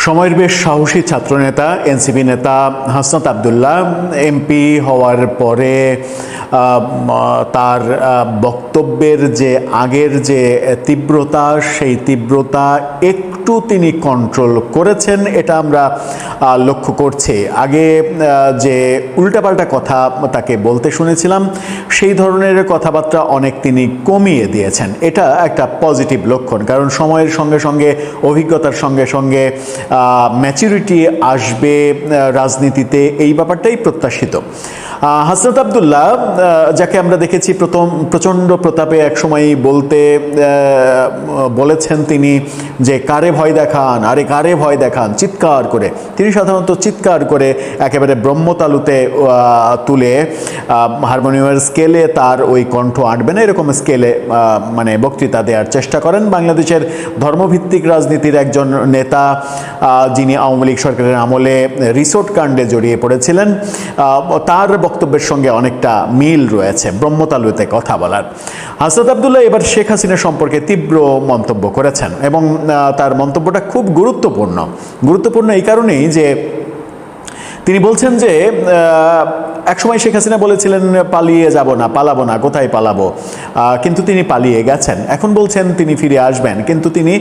সময়ের বেশ সাহসী ছাত্রনেতা এনসিপি নেতা হাসনাত আবদুল্লাহ এমপি হওয়ার পরে তার বক্তব্যের যে আগের যে তীব্রতা সেই তীব্রতা একটু তিনি কন্ট্রোল করেছেন, এটা আমরা লক্ষ্য করছি। আগে যে উল্টাপাল্টা কথা তাকে বলতে শুনেছিলাম সেই ধরনের কথাবার্তা অনেক তিনি কমিয়ে দিয়েছেন। এটা একটা পজিটিভ লক্ষণ, কারণ সময়ের সঙ্গে সঙ্গে অভিজ্ঞতার সঙ্গে সঙ্গে ম্যাচুরিটি আসবে রাজনীতিতে, এই ব্যাপারটাই প্রত্যাশিত। হাসনাত আবদুল্লাহ যাকে আমরা দেখেছি প্রচণ্ড প্রতাপে একসময় বলেছেন তিনি যে কারে ভয় দেখান, আরে কারে ভয় দেখান, চিৎকার করে। তিনি সাধারণত চিৎকার করে একেবারে ব্রহ্মতালুতে তুলে হারমোনিয়ামের স্কেলে তার ওই কণ্ঠ আঁটবে না, এরকম স্কেলে মানে বক্তৃতা দেওয়ার চেষ্টা করেন। বাংলাদেশের ধর্মভিত্তিক রাজনীতির একজন নেতা, যিনি আওয়ামী লীগ সরকারের আমলে রিসোর্ট কাণ্ডে জড়িয়ে পড়েছিলেন, তার বক্তব্যের সঙ্গে অনেকটা মিল রয়েছে ব্রহ্মতালুতে কথা বলার। হাসনাত আবদুল্লাহ এবার শেখ হাসিনা সম্পর্কে তীব্র মন্তব্য করেছেন এবং তার মন্তব্যটা খুব গুরুত্বপূর্ণ এই কারণেই যে তিনি বলছেন যে একসময় শেখ হাসিনা বলেছিলেন পালিয়ে যাব না, পালাবো না, কোথায় পালাবো, কিন্তু তিনি পালিয়ে গেছেন। এখন বলছেন তিনি ফিরে আসবেন, কিন্তু তিনি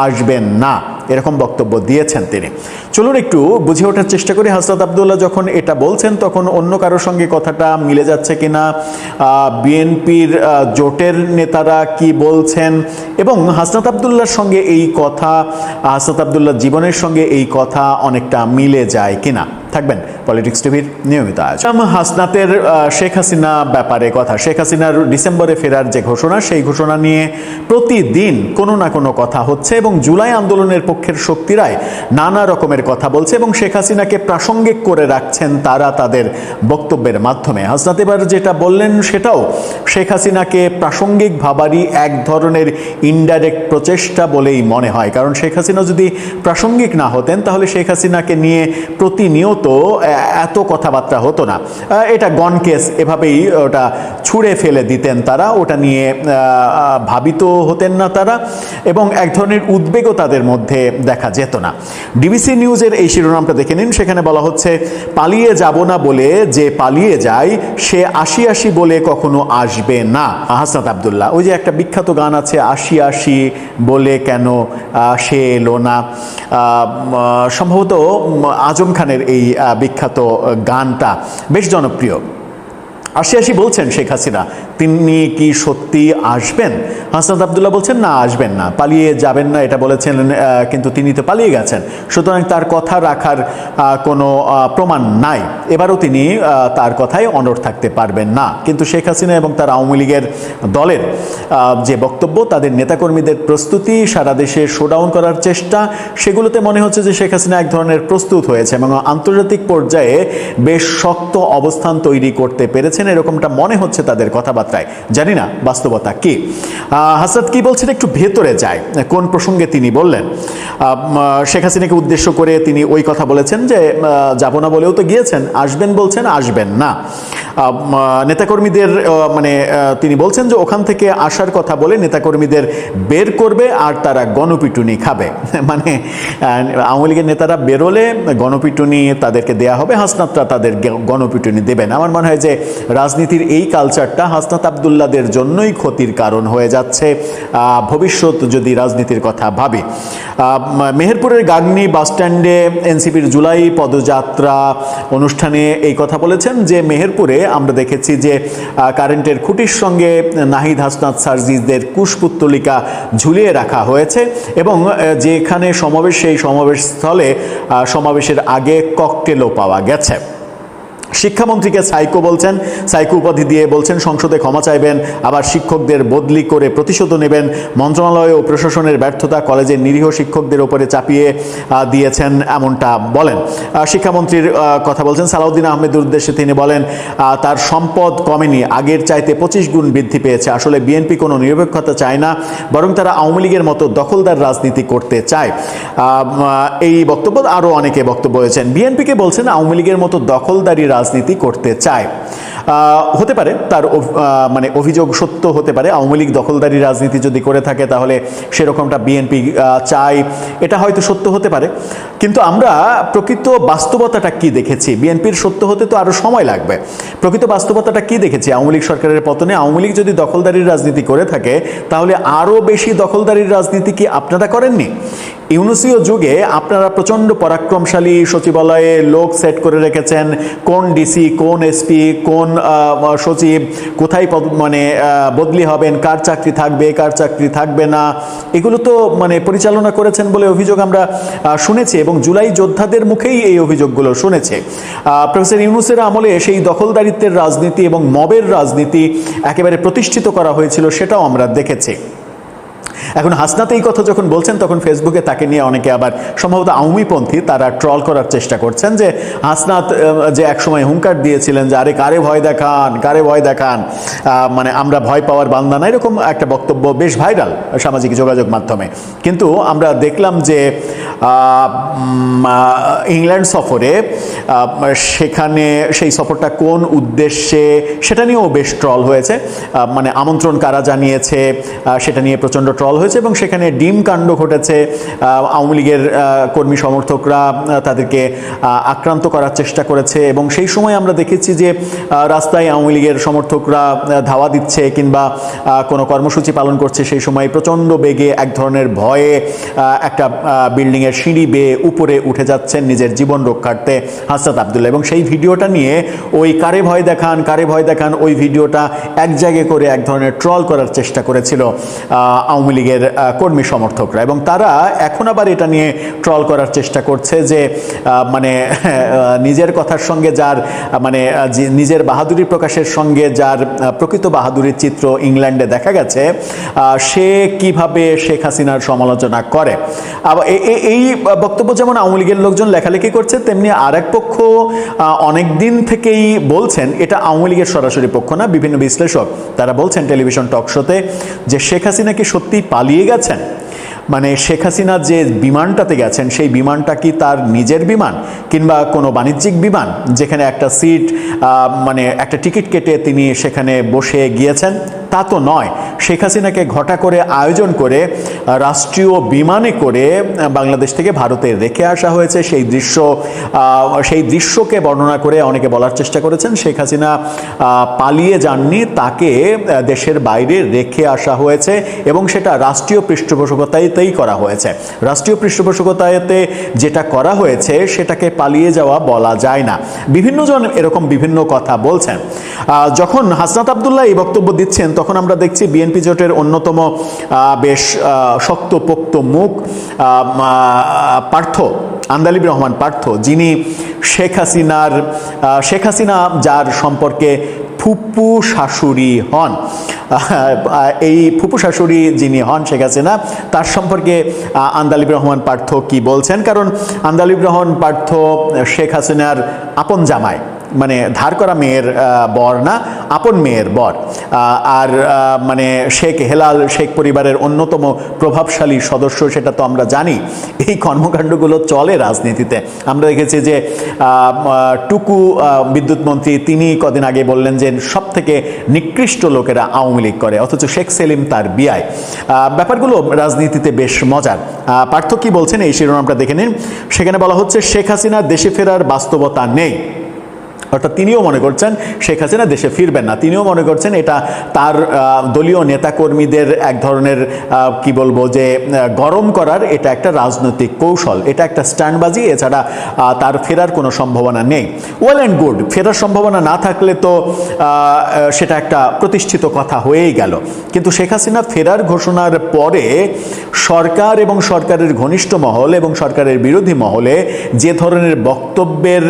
আসবেন না, এরকম বক্তব্য দিয়েছেন তিনি। চলুন একটু বুঝে ওঠার চেষ্টা করি হাসনাত আবদুল্লাহ যখন এটা বলছেন তখন অন্য কারোর সঙ্গে কথাটা মিলে যাচ্ছে কিনা, বিএনপির জোটের নেতারা কি বলছেন, এবং হাসনাত আবদুল্লাহর সঙ্গে এই কথা, হাসনাত আবদুল্লাহর জীবনের সঙ্গে এই কথা অনেকটা মিলে যায় কিনা। থাকবেন পলিটিক্স টিভির নিয়মিত আয়োজন। হাসনাতের শেখ হাসিনা ব্যাপারে কথা, শেখ হাসিনার ডিসেম্বরে ফেরার যে ঘোষণা, সেই ঘোষণা নিয়ে প্রতিদিন কোনো না কোনো কথা হচ্ছে এবং জুলাই আন্দোলনের পক্ষের শক্তিরাই নানা রকমের কথা বলছে এবং শেখ হাসিনাকে প্রাসঙ্গিক করে রাখছেন তারা তাদের বক্তব্যের মাধ্যমে। হাসনাত এবার যেটা বললেন সেটাও শেখ হাসিনাকে প্রাসঙ্গিক ভাবারই এক ধরনের ইনডাইরেক্ট প্রচেষ্টা বলেই মনে হয়, কারণ শেখ হাসিনা যদি প্রাসঙ্গিক না হতেন তাহলে শেখ হাসিনাকে নিয়ে প্রতিনিয়ত এত কথাবার্তা হতো না। এটা গন কেস, এভাবেই ওটা ছুঁড়ে ফেলে দিতেন তারা, ওটা নিয়ে ভাবিত হতেন না তারা, এবং এক ধরনের উদ্বেগও তাদের মধ্যে দেখা যেত না। ডিবিসি নিউজের এই শিরোনামটা দেখে নিন, সেখানে বলা হচ্ছে পালিয়ে যাব না বলে যে পালিয়ে যায় সে আসি আসি বলে কখনো আসবে না। হাসনাত আবদুল্লাহ, ওই যে একটা বিখ্যাত গান আছে, আসি আসি বলে কেন সে এলো না, সম্ভবত আজম খানের এই বিখ্যাত গানটা বেশ জনপ্রিয়। আসি আসি বলছেন শেখ হাসিনা, তিনি কি সত্যি আসবেন? হাসনাত আবদুল্লাহ বলছেন না, আসবেন না, পালিয়ে যাবেন না এটা বলেছেন, কিন্তু তিনি তো পালিয়ে গেছেন, সুতরাং তার কথা রাখার কোনো প্রমাণ নাই। এবারও তিনি তার কথায় অনড় থাকতে পারবেন না। কিন্তু শেখ হাসিনা এবং তার আওয়ামী লীগের দলের যে বক্তব্য, তাদের নেতাকর্মীদের প্রস্তুতি, সারা দেশে শোডাউন করার চেষ্টা, সেগুলোতে মনে হচ্ছে যে শেখ হাসিনা এক ধরনের প্রস্তুত হয়েছে এবং আন্তর্জাতিক পর্যায়ে বেশ শক্ত অবস্থান তৈরি করতে পেরেছেন, এরকমটা মনে হচ্ছে তাদের কথাবার্তায়। জানি না বাস্তবতা কি। হাসনাত কি বলছেন একটু ভেতরে যায়, কোন প্রসঙ্গে তিনি বললেন। শেখ হাসিনাকে উদ্দেশ্য করে তিনি ওই কথা বলেছেন যে যাব না বলেও তো গিয়েছেন, আসবেন বলছেন, আসবেন না। নেতাকর্মীদের মানে তিনি বলছেন যে ওখান থেকে আসার কথা বলে নেতাকর্মীদের বের করবে আর তারা গণপিটুনি খাবে। মানে আওয়ামী লীগের নেতারা বেরোলে গণপিটুনি তাদেরকে দেয়া হবে, হাসনাতরা তাদের গণপিটুনি দেবেন। আমার মনে হয় যে রাজনীতির এই কালচারটা হাসনাত আবদুল্লাহদের জন্যই ক্ষতির কারণ হয়ে যাচ্ছে ভবিষ্যৎ যদি রাজনীতির কথা ভাবি। মেহেরপুরের গাংনী বাসস্ট্যান্ডে এনসিপির জুলাই পদযাত্রা অনুষ্ঠানে এই কথা বলেছেন যে মেহেরপুরে আমরা দেখেছি যে কারেন্টের খুঁটির সঙ্গে নাহিদ হাসনাত সার্জিসদের কুশপুত্তলিকা ঝুলিয়ে রাখা হয়েছে এবং যেখানে সমাবেশ, সেই সমাবেশ স্থলে সমাবেশের আগে ককটেলও পাওয়া গেছে। শিক্ষামন্ত্রীকে সাইকো বলছেন, সাইকো উপাধি দিয়ে বলছেন সংসদে ক্ষমা চাইবেন, আবার শিক্ষকদের বদলি করে প্রতিশোধ নেবেন। মন্ত্রণালয় ও প্রশাসনের ব্যর্থতা কলেজের নিরীহ শিক্ষকদের উপরে চাপিয়ে দিয়েছেন, এমনটা বলেন। শিক্ষামন্ত্রীর কথা বলছেন সালাউদ্দিন আহমেদের উদ্দেশ্যে তিনি বলেন তার সম্পদ কমেনি, আগের চাইতে 25 গুণ বৃদ্ধি পেয়েছে। আসলে বিএনপি কোনো নিরপেক্ষতা চায় না, বরং তারা আওয়ামী লীগের মতো দখলদার রাজনীতি করতে চায়। এই বক্তব্য আরও অনেকে বক্তব্য হয়েছেন। বিএনপিকে বলছেন আওয়ামী লীগের মতো দখলদারি রাজনীতি করতে চায়। হতে পারে তার মানে অভিযোগ সত্য হতে পারে। আওয়ামী লীগ দখলদারি রাজনীতি যদি করে থাকে তাহলে সেরকমটা বিএনপি চায়, এটা হয়তো সত্য হতে পারে। কিন্তু আমরা প্রকৃত বাস্তবতাটা কি দেখেছি? বিএনপির সত্য হতে তো আরও সময় লাগবে। প্রকৃত বাস্তবতাটা কি দেখেছি? আওয়ামী লীগ সরকারের পতনে আওয়ামী লীগ যদি দখলদারির রাজনীতি করে থাকে তাহলে আরও বেশি দখলদারির রাজনীতি কি আপনারা করেননি? ইউনুসীয় যুগে আপনারা প্রচণ্ড পরাক্রমশালী সচিবালয়ে লোক সেট করে রেখেছেন, কোন ডিসি, কোন এসপি, কোন সচিব কোথায় মানে বদলি হবেন, কার চাকরি থাকবে, কার চাকরি থাকবে না, এগুলো তো মানে পরিচালনা করেছেন বলে অভিযোগ আমরা শুনেছি, এবং জুলাই যোদ্ধাদের মুখেই এই অভিযোগগুলো শুনেছে। প্রফেসর ইউনুসের আমলে সেই দখলদারিত্বের রাজনীতি এবং মবের রাজনীতি একেবারে প্রতিষ্ঠিত করা হয়েছিল, সেটাও আমরা দেখেছি। এখন হাসনাত এই কথা যখন বলছেন তখন ফেসবুকে তাকে নিয়ে অনেকে আবার সম্ভবত আওয়ামীপন্থী তারা ট্রল করার চেষ্টা করছেন যে হাসনাত যে একসময় হুঙ্কার দিয়েছিলেন যে আরে কারে ভয় দেখান, কারে ভয় দেখান, মানে আমরা ভয় পাওয়ার বান্দা না, এরকম একটা বক্তব্য বেশ ভাইরাল সামাজিক যোগাযোগ মাধ্যমে। কিন্তু আমরা দেখলাম যে ইংল্যান্ড সফরে সেখানে সেই সফরটা কোন উদ্দেশ্যে সেটা নিয়েও বেশ ট্রল হয়েছে, মানে আমন্ত্রণ কারা জানিয়েছে সেটা নিয়ে প্রচণ্ড ট্রল হয়েছে, এবং সেখানে ডিম কাণ্ড ঘটেছে। আওয়ামী লীগের কর্মী সমর্থকরা তাদেরকে আক্রান্ত করার চেষ্টা করেছে, এবং সেই সময় আমরা দেখেছি যে রাস্তায় আওয়ামী লীগের সমর্থকরা ধাওয়া দিচ্ছে কিংবা কোনো কর্মসূচি পালন করছে, সেই সময় প্রচণ্ড বেগে এক ধরনের ভয়ে একটা বিল্ডিংয়ের সিঁড়ি বেয়ে উপরে উঠে যাচ্ছেন নিজের জীবন রক্ষার্থে হাসনাত আবদুল্লাহ, এবং সেই ভিডিওটা নিয়ে ওই কারে ভয় দেখান, কারে ভয় দেখান ওই ভিডিওটা এক জায়গায় করে এক ধরনের ট্রল করার চেষ্টা করেছিল আওয়ামী লীগের কর্মী সমর্থকরা, এবং তারা এখন আবার এটা নিয়ে ট্রল করার চেষ্টা করছে যে মানে নিজের কথার সঙ্গে যার মানে নিজের বাহাদুরি প্রকাশের সঙ্গে যার প্রকৃত বাহাদুরির চিত্র ইংল্যান্ডে দেখা গেছে, সে কিভাবে শেখ হাসিনার সমালোচনা করে। আবার এই বক্তব্য যেমন আওয়ামী লীগের লোকজন লেখালেখি করছে, তেমনি আরেক পক্ষ অনেক দিন থেকেই বলছেন, এটা আওয়ামী লীগের সরাসরি পক্ষ না, বিভিন্ন বিশ্লেষক তারা বলছেন টেলিভিশন টক শোতে যে শেখ হাসিনা কি সত্যি পালিয়ে গেছেন, মানে শেখ হাসিনা যে বিমানটাতে গেছেন সেই বিমানটা কি তার নিজের বিমান কিংবা কোনো বাণিজ্যিক বিমান যেখানে একটা সিট মানে একটা টিকিট কেটে তিনি সেখানে বসে গিয়েছেন? তা তো নয়। শেখ হাসিনাকে ঘটা করে আয়োজন করে রাষ্ট্রীয় বিমানে করে বাংলাদেশ থেকে ভারতে রেখে আসা হয়েছে। সেই দৃশ্যকে বর্ণনা করে অনেকে বলার চেষ্টা করেছেন শেখ হাসিনা পালিয়ে যাননি, তাকে দেশের বাইরে রেখে আসা হয়েছে, এবং সেটা রাষ্ট্রীয় পৃষ্ঠপোষকতাতেই করা হয়েছে। রাষ্ট্রীয় পৃষ্ঠপোষকতাতে যেটা করা হয়েছে সেটাকে পালিয়ে যাওয়া বলা যায় না। বিভিন্ন জন এরকম বিভিন্ন কথা বলছেন। যখন হাসনাত আবদুল্লাহ এই বক্তব্য দিচ্ছেন তখন আমরা দেখছি বিএনপি জোটের অন্যতম বেশ শক্তপোক্ত মুখ পার্থ, আন্দালিব রহমান পার্থ, যিনি শেখ হাসিনা যার সম্পর্কে ফুপু শাশুড়ি হন, এই ফুপু শাশুড়ি যিনি হন শেখ হাসিনা, তার সম্পর্কে আন্দালিব রহমান পার্থ কি বলছেন। কারণ আন্দালিব রহমান পার্থ শেখ হাসিনার আপন জামাই, মানে ধার করা মেয়ের বর না, আপন মেয়ের বর। আর মানে শেখ হেলাল শেখ পরিবারের অন্যতম প্রভাবশালী সদস্য, সেটা তো আমরা জানি। এই কর্মকাণ্ডগুলো চলে রাজনীতিতে। আমরা দেখেছি যে টুকু বিদ্যুৎ মন্ত্রী, তিনি কদিন আগে বললেন যে সব থেকে নিকৃষ্ট লোকেরা আওয়ামী লীগ করে, অথচ শেখ সেলিম তার বিয়ায়। ব্যাপারগুলো রাজনীতিতে বেশ মজার। পার্থ কি বলছেন এই শিরোনামটা দেখে নিন। সেখানে বলা হচ্ছে শেখ হাসিনা দেশে ফেরার বাস্তবতা নেই, অর্থাৎ তিনিও মনে করছেন শেখ হাসিনা দেশে ফিরবেন না। তিনিও মনে করছেন এটা তার দলীয় নেতাকর্মীদের এক ধরনের কি বলবো যে গরম করার এটা একটা রাজনৈতিক কৌশল, এটা একটা স্ট্যান্ডবাজি, এছাড়া তার ফেরার কোনো সম্ভাবনা নেই। ওয়েল অ্যান্ড গুড, ফেরার সম্ভাবনা না থাকলে তো সেটা একটা প্রতিষ্ঠিত কথা হয়েই গেল। কিন্তু শেখ হাসিনা ফেরার ঘোষণার পরে সরকার এবং সরকারের ঘনিষ্ঠ মহল এবং সরকারের বিরোধী মহলে যে ধরনের বক্তব্যের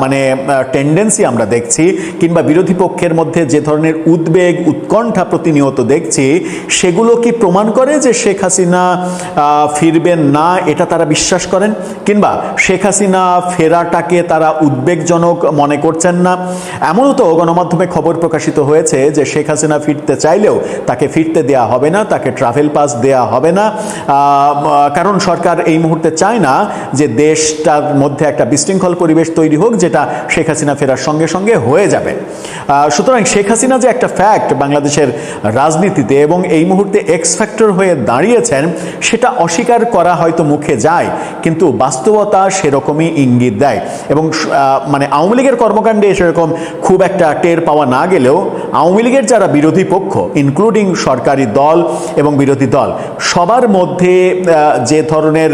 মানে টেন্ডেন্সি আমরা দেখছি, কিংবা বিরোধী পক্ষের মধ্যে যে ধরনের উদ্বেগ উৎকণ্ঠা প্রতিনিয়ত দেখছি, সেগুলো কি প্রমাণ করে যে শেখ হাসিনা ফিরবেন না এটা তারা বিশ্বাস করেন, কিংবা শেখ হাসিনা ফেরাটাকে তারা উদ্বেগজনক মনে করছেন না? এমনও তো গণমাধ্যমে খবর প্রকাশিত হয়েছে যে শেখ হাসিনা ফিরতে চাইলেও তাকে ফিরতে দেয়া হবে না, তাকে ট্রাভেল পাস দেয়া হবে না, কারণ সরকার এই মুহূর্তে চায় না যে দেশটার মধ্যে একটা বিশৃঙ্খল পরিবেশ তৈরি হোক যেটা শেখ হাসিনা ফেরার সঙ্গে সঙ্গে হয়ে যাবে। সুতরাং শেখ হাসিনা যে একটা ফ্যাক্ট বাংলাদেশের রাজনীতিতে এবং এই মুহূর্তে এক্স ফ্যাক্টর হয়ে দাঁড়িয়েছেন, সেটা অস্বীকার করা হয়তো মুখে যায়, কিন্তু বাস্তবতা সেরকমই ইঙ্গিত দেয়। এবং মানে আওয়ামী লীগের কর্মকাণ্ডে সেরকম খুব একটা টের পাওয়া না গেলেও আওয়ামী লীগের যারা বিরোধী পক্ষ, ইনক্লুডিং সরকারি দল এবং বিরোধী দল, সবার মধ্যে যে ধরনের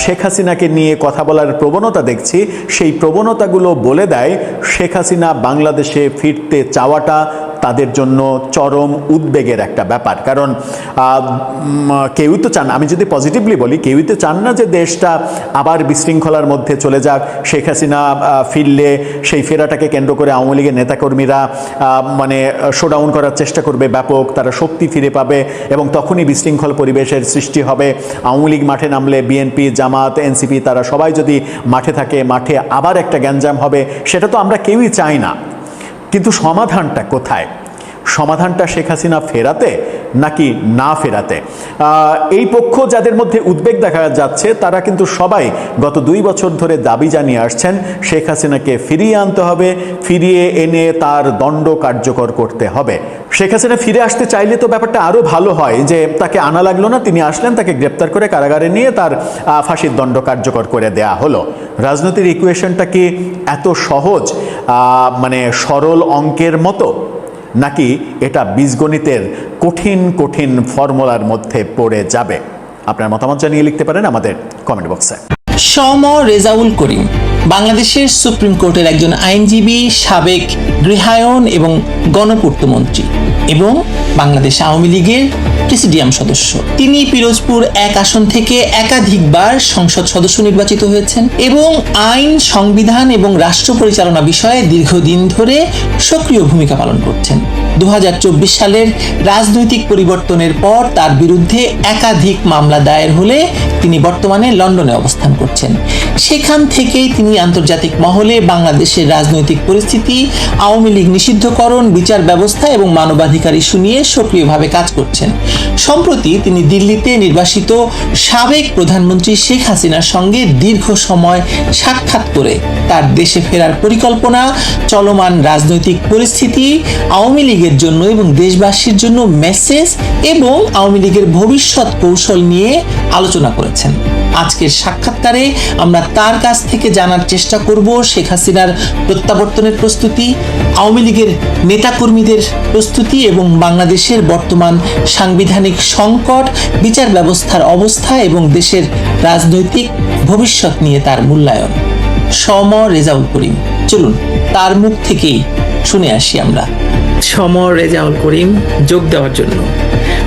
শেখ হাসিনাকে নিয়ে কথা বলার প্রবণতা দেখছি, সেই প্রবণতাগুলো বলে দেয় শেখ হাসিনা বাংলাদেশে ফিরতে চাওয়াটা তাদের জন্য চরম উদ্বেগের একটা ব্যাপার। কারণ কেউই তো চান, আমি যদি পজিটিভলি বলি, কেউই তো চান না যে দেশটা আবার বিশৃঙ্খলার মধ্যে চলে যাক। শেখ হাসিনা ফিরলে সেই ফেরাটাকে কেন্দ্র করে আওয়ামী লীগের নেতাকর্মীরা মানে শোডাউন করার চেষ্টা করবে ব্যাপক, তারা শক্তি ফিরে পাবে এবং তখনই বিশৃঙ্খল পরিবেশের সৃষ্টি হবে। আওয়ামী লীগ মাঠে নামলে বিএনপি, জামাত, এনসিপি তারা সবাই যদি মাঠে থাকে, মাঠে আবার একটা গ্যাঞ্জাম হবে, সেটা তো আমরা কেউই চাই না। কিন্তু সমাধানটা কোথায়? সমাধানটা শেখ হাসিনা ফেরাতে নাকি না ফেরাতে? এই পক্ষ যাদের মধ্যে উদ্বেগ দেখা যাচ্ছে, তারা কিন্তু সবাই গত 2 বছর ধরে দাবি জানিয়ে আসছেন শেখ হাসিনাকে ফিরিয়ে আনতে হবে, ফিরিয়ে এনে তার দণ্ড কার্যকর করতে হবে। শেখ হাসিনা ফিরে আসতে চাইলে তো ব্যাপারটা আরও ভালো হয় যে তাকে আনা লাগলো না, তিনি আসলেন, তাকে গ্রেপ্তার করে কারাগারে নিয়ে তার ফাঁসির দণ্ড কার্যকর করে দেয়া হলো। রাজনৈতিক ইকুয়েশনটা কি এত সহজ, মানে সরল অঙ্কের মতো, নাকি এটা বীজগণিতের কঠিন কঠিন ফর্মুলার মধ্যে পড়ে যাবে? আপনার মতামত জানিয়ে লিখতে পারেন আমাদের কমেন্ট বক্সে। সম রেজাউল করিম বাংলাদেশের সুপ্রিম কোর্টের একজন আইনজীবী, সাবেক গৃহায়ন এবং গণপূর্ত মন্ত্রী এবং বাংলাদেশ আওয়ামী লীগের প্রেসিডিয়াম সদস্য। তিনি পিরোজপুর 1 আসন থেকে একাধিকবার সংসদ সদস্য নির্বাচিত হয়েছেন এবং আইন, সংবিধান এবং রাষ্ট্র পরিচালনা বিষয়ে দীর্ঘদিন ধরে সক্রিয় ভূমিকা পালন করছেন। 2024 সালের রাজনৈতিক পরিবর্তনের পর তার বিরুদ্ধে একাধিক মামলা দায়ের হলে তিনি বর্তমানে লন্ডনে অবস্থান করছেন। সেখান থেকেই তিনি আন্তর্জাতিক মহলে বাংলাদেশের রাজনৈতিক পরিস্থিতি, আওয়ামী লীগ নিষিদ্ধকরণ, বিচার ব্যবস্থা এবং মানবাধিকার ইস্যু নিয়ে সক্রিয়ভাবে কাজ করছেন। সম্প্রতি তিনি দিল্লিতে নির্বাসিত সাবেক প্রধানমন্ত্রী শেখ হাসিনার সঙ্গে দীর্ঘ সময় সাক্ষাৎ করে তার দেশে ফেরার পরিকল্পনা, চলমান রাজনৈতিক পরিস্থিতি, আওয়ামী লীগের জন্য এবং দেশবাসীর জন্য মেসেজ এবং আওয়ামী লীগের ভবিষ্যৎ কৌশল নিয়ে আলোচনা করেছেন। আজকের সাক্ষাৎকারে আমরা তার কাছ থেকে জানার চেষ্টা করব শেখ হাসিনার প্রত্যাবর্তনের প্রস্তুতি, আওয়ামী লীগের নেতাকর্মীদের প্রস্তুতি এবং বাংলাদেশের বর্তমান সাংবিধানিক সংকট, বিচার ব্যবস্থার অবস্থা এবং দেশের রাজনৈতিক ভবিষ্যৎ নিয়ে তার মূল্যায়ন। সম রেজাউল করিম, চলুন তার মুখ থেকেই শুনে আসি আমরা। সম রেজাউল করিম, যোগ দেওয়ার জন্য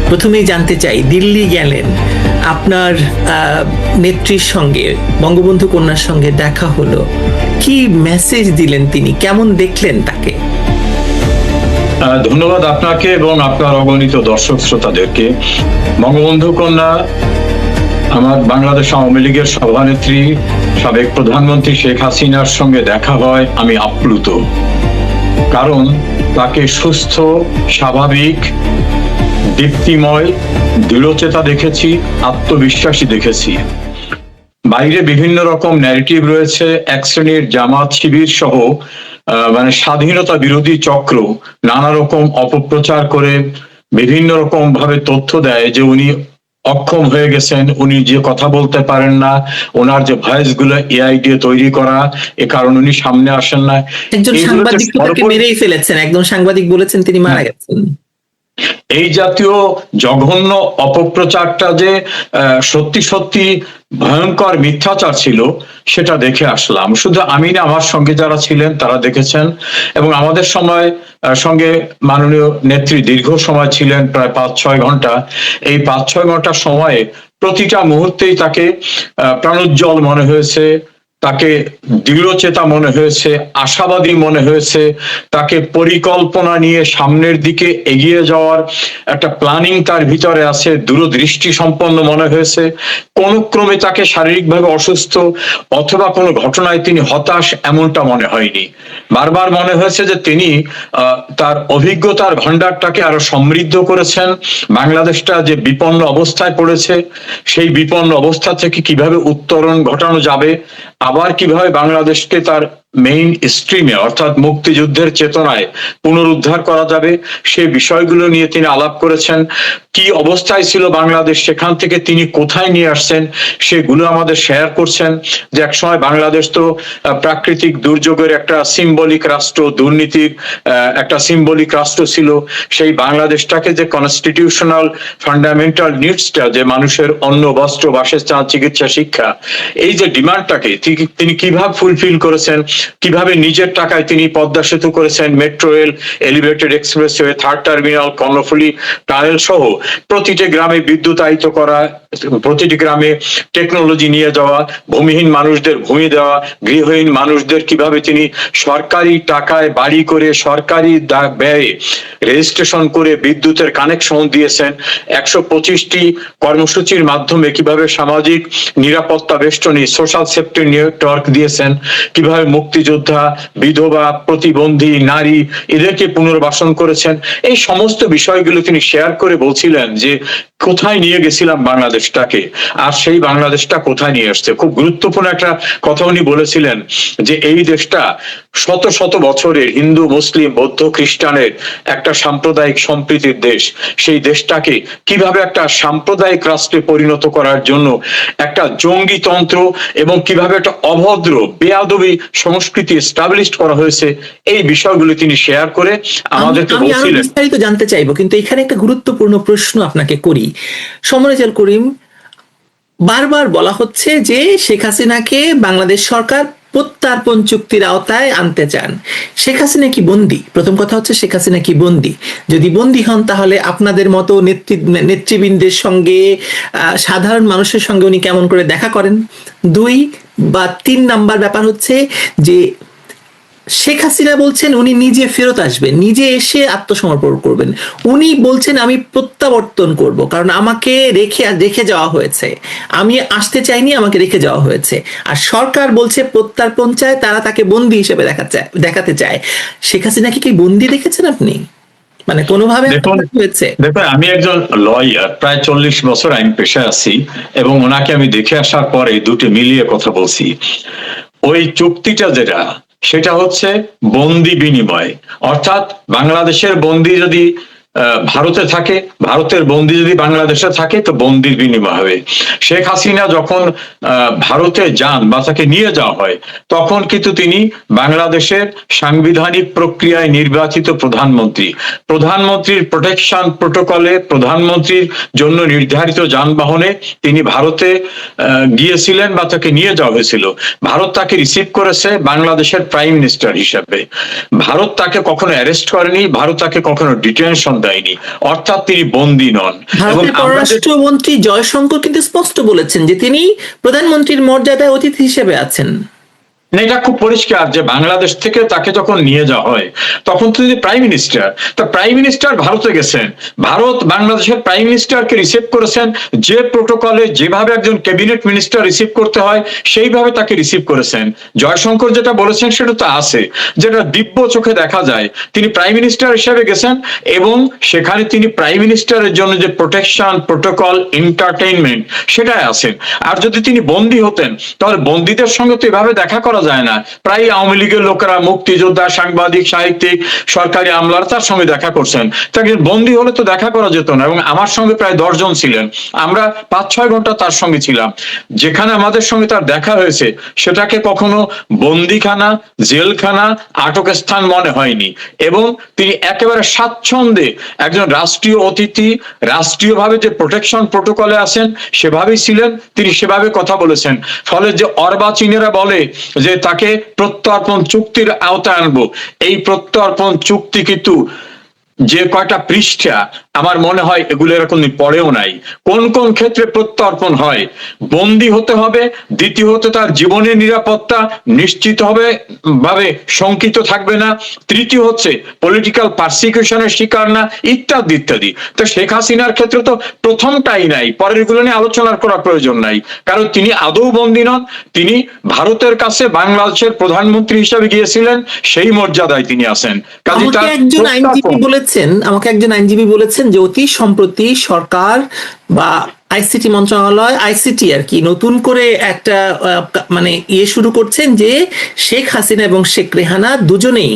প্রথমেই জানতে চাই, দিল্লি গেলেন, আপনার নেত্রীর সঙ্গে, বঙ্গবন্ধু কন্যার সঙ্গে দেখা হলো, কি মেসেজ দিলেন তিনি, কেমন দেখলেন তাকে? ধন্যবাদ আপনাকে এবং আপনার অগণিত দর্শক শ্রোতাদেরকে। বঙ্গবন্ধু কন্যা আমার বাংলাদেশ আওয়ামী লীগের সভানেত্রী, সাবেক প্রধানমন্ত্রী শেখ হাসিনার সঙ্গে দেখা হয়, আমি আপ্লুত। কারণ তাকে সুস্থ, স্বাভাবিক, দীপ্তিময়, দৃঢ়চেতা দেখেছি, আত্মবিশ্বাসী দেখেছি। বাইরে বিভিন্ন রকম ন্যারেটিভ রয়েছে, এক শ্রেণীর জামাত শিবির সহ মানে স্বাধীনতা বিরোধী চক্র নানা রকম অপপ্রচার করে বিভিন্ন রকম ভাবে তথ্য দেয় যে উনি অক্ষম হয়ে গেছেন, উনি যে কথা বলতে পারেন না, ওনার যে ভয়েস গুলো এআই দিয়ে তৈরি করা, এ কারণে উনি সামনে আসেন না। একজন সাংবাদিক তাকে মেরেই ফেলেছেন, একজন সাংবাদিক বলেছেন তিনি মারা গেছেন। এই জাতীয় জঘন্য অপপ্রচারটা যে সত্যি সত্যি ভয়ঙ্কর মিথ্যাচার ছিল, সেটা দেখে আসলাম। শুধু আমি না, আমার সঙ্গে যারা ছিলেন তারা দেখেছেন এবং আমাদের সঙ্গে মাননীয় নেত্রী দীর্ঘ সময় ছিলেন, প্রায় 5-6 ঘন্টা। এই 5-6 ঘন্টা সময়ে প্রতিটা মুহূর্তেই তাকে প্রাণোজ্জ্বল মনে হয়েছে, তাকে দৃঢ়চেতা মনে হয়েছে, আশাবাদী মনে হয়েছে, তাকে পরিকল্পনা নিয়ে সামনের দিকে এগিয়ে যাওয়ার একটা প্ল্যানিং তার ভিতরে আছে, দূরদৃষ্টি সম্পন্ন মনে হয়েছে। কোনো ক্রমে তাকে শারীরিকভাবে অসুস্থ অথবা কোনো ঘটনায় তিনি হতাশ, এমনটা মনে হয়নি। বারবার মনে হয়েছে যে তিনি তার অভিজ্ঞতার ভান্ডারটাকে আরো সমৃদ্ধ করেছেন। বাংলাদেশটা যে বিপন্ন অবস্থায় পড়েছে, সেই বিপন্ন অবস্থা থেকে কিভাবে উত্তরণ ঘটানো যাবে, আবার কিভাবে বাংলাদেশকে তার মেইন স্ট্রিমে অর্থাৎ মুক্তিযুদ্ধের চেতনায় পুনরুদ্ধার করা যাবে সেই বিষয়গুলো নিয়ে তিনি আলাপ করেছেন। কি অবস্থায় ছিল বাংলাদেশ, সেখান থেকে তিনি কোথায় নিয়ে আসছেন সেগুলো আমাদের শেয়ার করছেন। যে একসময় বাংলাদেশ তো প্রাকৃতিক দুর্যোগের একটা সিম্বলিক রাষ্ট্র, দুর্নীতির একটা সিম্বলিক রাষ্ট্র ছিল। সেই বাংলাদেশটাকে যে কনস্টিটিউশনাল ফান্ডামেন্টাল নিডসটা, যে মানুষের অন্ন, বস্ত্র, বাসস্থান, চিকিৎসা, শিক্ষা, এই যে ডিমান্ডটাকে তিনি কিভাবে ফুলফিল করেছেন, কিভাবে নিজের টাকায় তিনি পদ্মা সেতু করেছেন, metro rail, elevated expressway, third terminal, Karnaphuli tunnel সহ প্রতিটি গ্রামে বিদ্যুতায়িত করা, প্রতিটি গ্রামে টেকনোলজি নিয়ে যাওয়া, ভূমিহীন মানুষদের ভূমি দেওয়া, গৃহহীন মানুষদের কিভাবে তিনি সরকারি টাকায় বাড়ি করে সরকারি ব্যয়ে রেজিস্ট্রেশন করে বিদ্যুতের কানেকশন দিয়েছেন। 125টি কর্মসূচির মাধ্যমে কিভাবে সামাজিক নিরাপত্তা বেষ্টনী, সোশ্যাল সেফটি নেটওয়ার্ক দিয়েছেন, কিভাবে মুক্তিযোদ্ধা, বিধবা, প্রতিবন্ধী, নারী এদেরকে পুনর্বাসন করেছেন। এই সমস্ত বিষয়গুলো তিনি শেয়ার করে বলছিলেন যে কোথায় নিয়ে গেছিলাম বাংলাদেশটাকে, আর সেই বাংলাদেশটা কোথায় নিয়ে আসছে। খুব গুরুত্বপূর্ণ একটা কথা উনি বলেছিলেন যে এই দেশটা শত শত বছরের হিন্দু, মুসলিম, বৌদ্ধ, খ্রিস্টানের একটা সাম্প্রদায়িক সম্প্রীতির দেশ। সেই দেশটাকে কিভাবে একটা সাম্প্রদায়িক রাষ্ট্রে পরিণত করার জন্য একটা জঙ্গিতন্ত্র এবং কিভাবে একটা অভদ্র বেয়াদবি সংস্কৃতি এস্টাবলিশ করা হয়েছে, এই বিষয়গুলো তিনি শেয়ার করে আমাদেরকে আমি আরো বলছিলেন। বিস্তারিত জানতে চাইবো, কিন্তু এখানে একটা গুরুত্বপূর্ণ প্রশ্ন আপনাকে করি। সমরেজাল করিম, বারবার বলা হচ্ছে যে শেখ হাসিনাকে বাংলাদেশ সরকার প্রত্যর্পণ চুক্তির আওতায় আনতে চান। শেখ হাসিনা কি বন্দী? প্রথম কথা হচ্ছে শেখ হাসিনা কি বন্দী? যদি বন্দী হন তাহলে আপনাদের মতো নেতৃবৃন্দের সঙ্গে, সাধারণ মানুষের সঙ্গে উনি কেমন করে দেখা করেন? 2 বা 3 নাম্বার ব্যাপার হচ্ছে যে শেখ হাসিনা বলছেন উনি নিজে ফেরত আসবেন, নিজে এসে আত্মসমর্পণ করবেন। উনি বলছেন আমি প্রত্যাবর্তন করব, কারণ আমাকে রেখে যাওয়া হয়েছে, আমি আসতে চাইনি, আমাকে রেখে যাওয়া হয়েছে। আর সরকার বলছে প্রত্যার্পণ চায়, তারা তাকে বন্দী হিসেবে দেখাতে চায়। শেখ হাসিনাকে কি বন্দী দেখেছেন আপনি? মানে কোনোভাবে হয়েছে? দেখুন, আমি একজন লয়ার, প্রায় 40 বছর আইন পেশায় আছি এবং ওনাকে আমি দেখে আসার পরে দুটো মিলিয়ে কথা বলছি। ওই চুক্তিটা যেটা, সেটা হচ্ছে বন্দি বিনিময়। অর্থাৎ বাংলাদেশের বন্দি যদি ভারতে থাকে, ভারতের বন্দি যদি বাংলাদেশে থাকে, তো বন্দির বিনিময় হবে। শেখ হাসিনা যখন ভারতে যান বা তাকে নিয়ে যাওয়া হয়, তখন কিন্তু তিনি বাংলাদেশের সাংবিধানিক প্রক্রিয়ায় নির্বাচিত প্রধানমন্ত্রী। প্রধানমন্ত্রীর প্রোটেকশন প্রোটোকলে, প্রধানমন্ত্রীর জন্য নির্ধারিত যানবাহনে তিনি ভারতে গিয়েছিলেন বা তাকে নিয়ে যাওয়া হয়েছিল। ভারত তাকে রিসিভ করেছে বাংলাদেশের প্রাইম মিনিস্টার হিসাবে। ভারত তাকে কখনো অ্যারেস্ট করেনি, ভারত তাকে কখনো ডিটেনশন দেয়নি, অর্থাৎ তিনি বন্দী নন। এবং ভারতের পররাষ্ট্রমন্ত্রী জয়শঙ্কর কিন্তু স্পষ্ট বলেছেন যে তিনি প্রধানমন্ত্রীর মর্যাদায় অতিথি হিসেবে আছেন। এটা খুব পরিষ্কার যে বাংলাদেশ থেকে তাকে যখন নিয়ে যাওয়া হয় তখন তো তিনি প্রাইম মিনিস্টার, তো প্রাইম মিনিস্টার ভারতে গেছেন, ভারত বাংলাদেশের প্রাইম মিনিস্টারকে রিসিভ করেছেন যে প্রোটোকলে, যেভাবে একজন ক্যাবিনেট মিনিস্টার রিসিভ করতে হয় সেইভাবে তাকে রিসিভ করেছেন। জয়শঙ্কর যেটা বলেছেন সেটা তো আছে, যেটা দিব্য চোখে দেখা যায়। তিনি প্রাইম মিনিস্টার হিসেবে গেছেন এবং সেখানে তিনি প্রাইম মিনিস্টারের জন্য যে প্রোটেকশন, প্রোটোকল, এন্টারটেইনমেন্ট সেটাই আছেন। আর যদি তিনি বন্দী হতেন তাহলে বন্দীদের সঙ্গে তো এভাবে দেখা করা যায় না। প্রায় আওয়ামী লীগের লোকেরা, মুক্তিযোদ্ধা, সাংবাদিক, সাহিত্যিক, সরকারি আমলার তার সঙ্গে দেখা করছেন। তাকে বন্দী হলে তো দেখা করা যেত না। এবং আমার সঙ্গে প্রায় 10 জন ছিলেন, আমরা 5-6 ঘন্টা তার সঙ্গে ছিলাম। যেখানে আমাদের সঙ্গে তার দেখা হয়েছে সেটাকে কখনো বন্দিখানা, জেলখানা, আটক স্থান মনে হয়নি। এবং তিনি একেবারে স্বাচ্ছন্দ্যে একজন রাষ্ট্রীয় অতিথি, রাষ্ট্রীয়ভাবে যে প্রোটেকশন প্রোটোকলে আছেন সেভাবেই ছিলেন, তিনি সেভাবে কথা বলেছেন। ফলে যে অর্বাচীনেরা বলে যে তাকে প্রত্যর্পণ চুক্তির আওতায় আনবো, এই প্রত্যর্পণ চুক্তি কিন্তু যে কয়টা পৃষ্ঠা, আমার মনে হয় এগুলো এরকম পড়েও নাই। কোন কোন ক্ষেত্রে প্রত্যর্পণ হয়? বন্দী হতে হবে, দ্বিতীয়ত তার জীবনের নিরাপত্তা নিশ্চিত হবে ভাবে শঙ্কিত থাকবে না, তৃতীয় হচ্ছে পলিটিক্যাল পারসিকিউশনের শিকার না, ইত্যাদি ইত্যাদি। তো শেখ হাসিনার ক্ষেত্রে তো প্রথমটাই নাই, পরের গুলো নিয়ে আলোচনা করার প্রয়োজন নাই, কারণ তিনি আদৌ বন্দী নন। তিনি ভারতের কাছে বাংলাদেশের প্রধানমন্ত্রী হিসেবে গিয়েছিলেন, সেই মর্যাদায় তিনি আছেন। আমাকে একজন আইনজীবী বলেছেন যে অতি সম্প্রতি সরকার বা আইসিটি মন্ত্রণালয়, আইসিটি আর কি, নতুন করে একটা মানে শুরু করছেন যে শেখ হাসিনা এবং শেখ রেহানা দুজনেই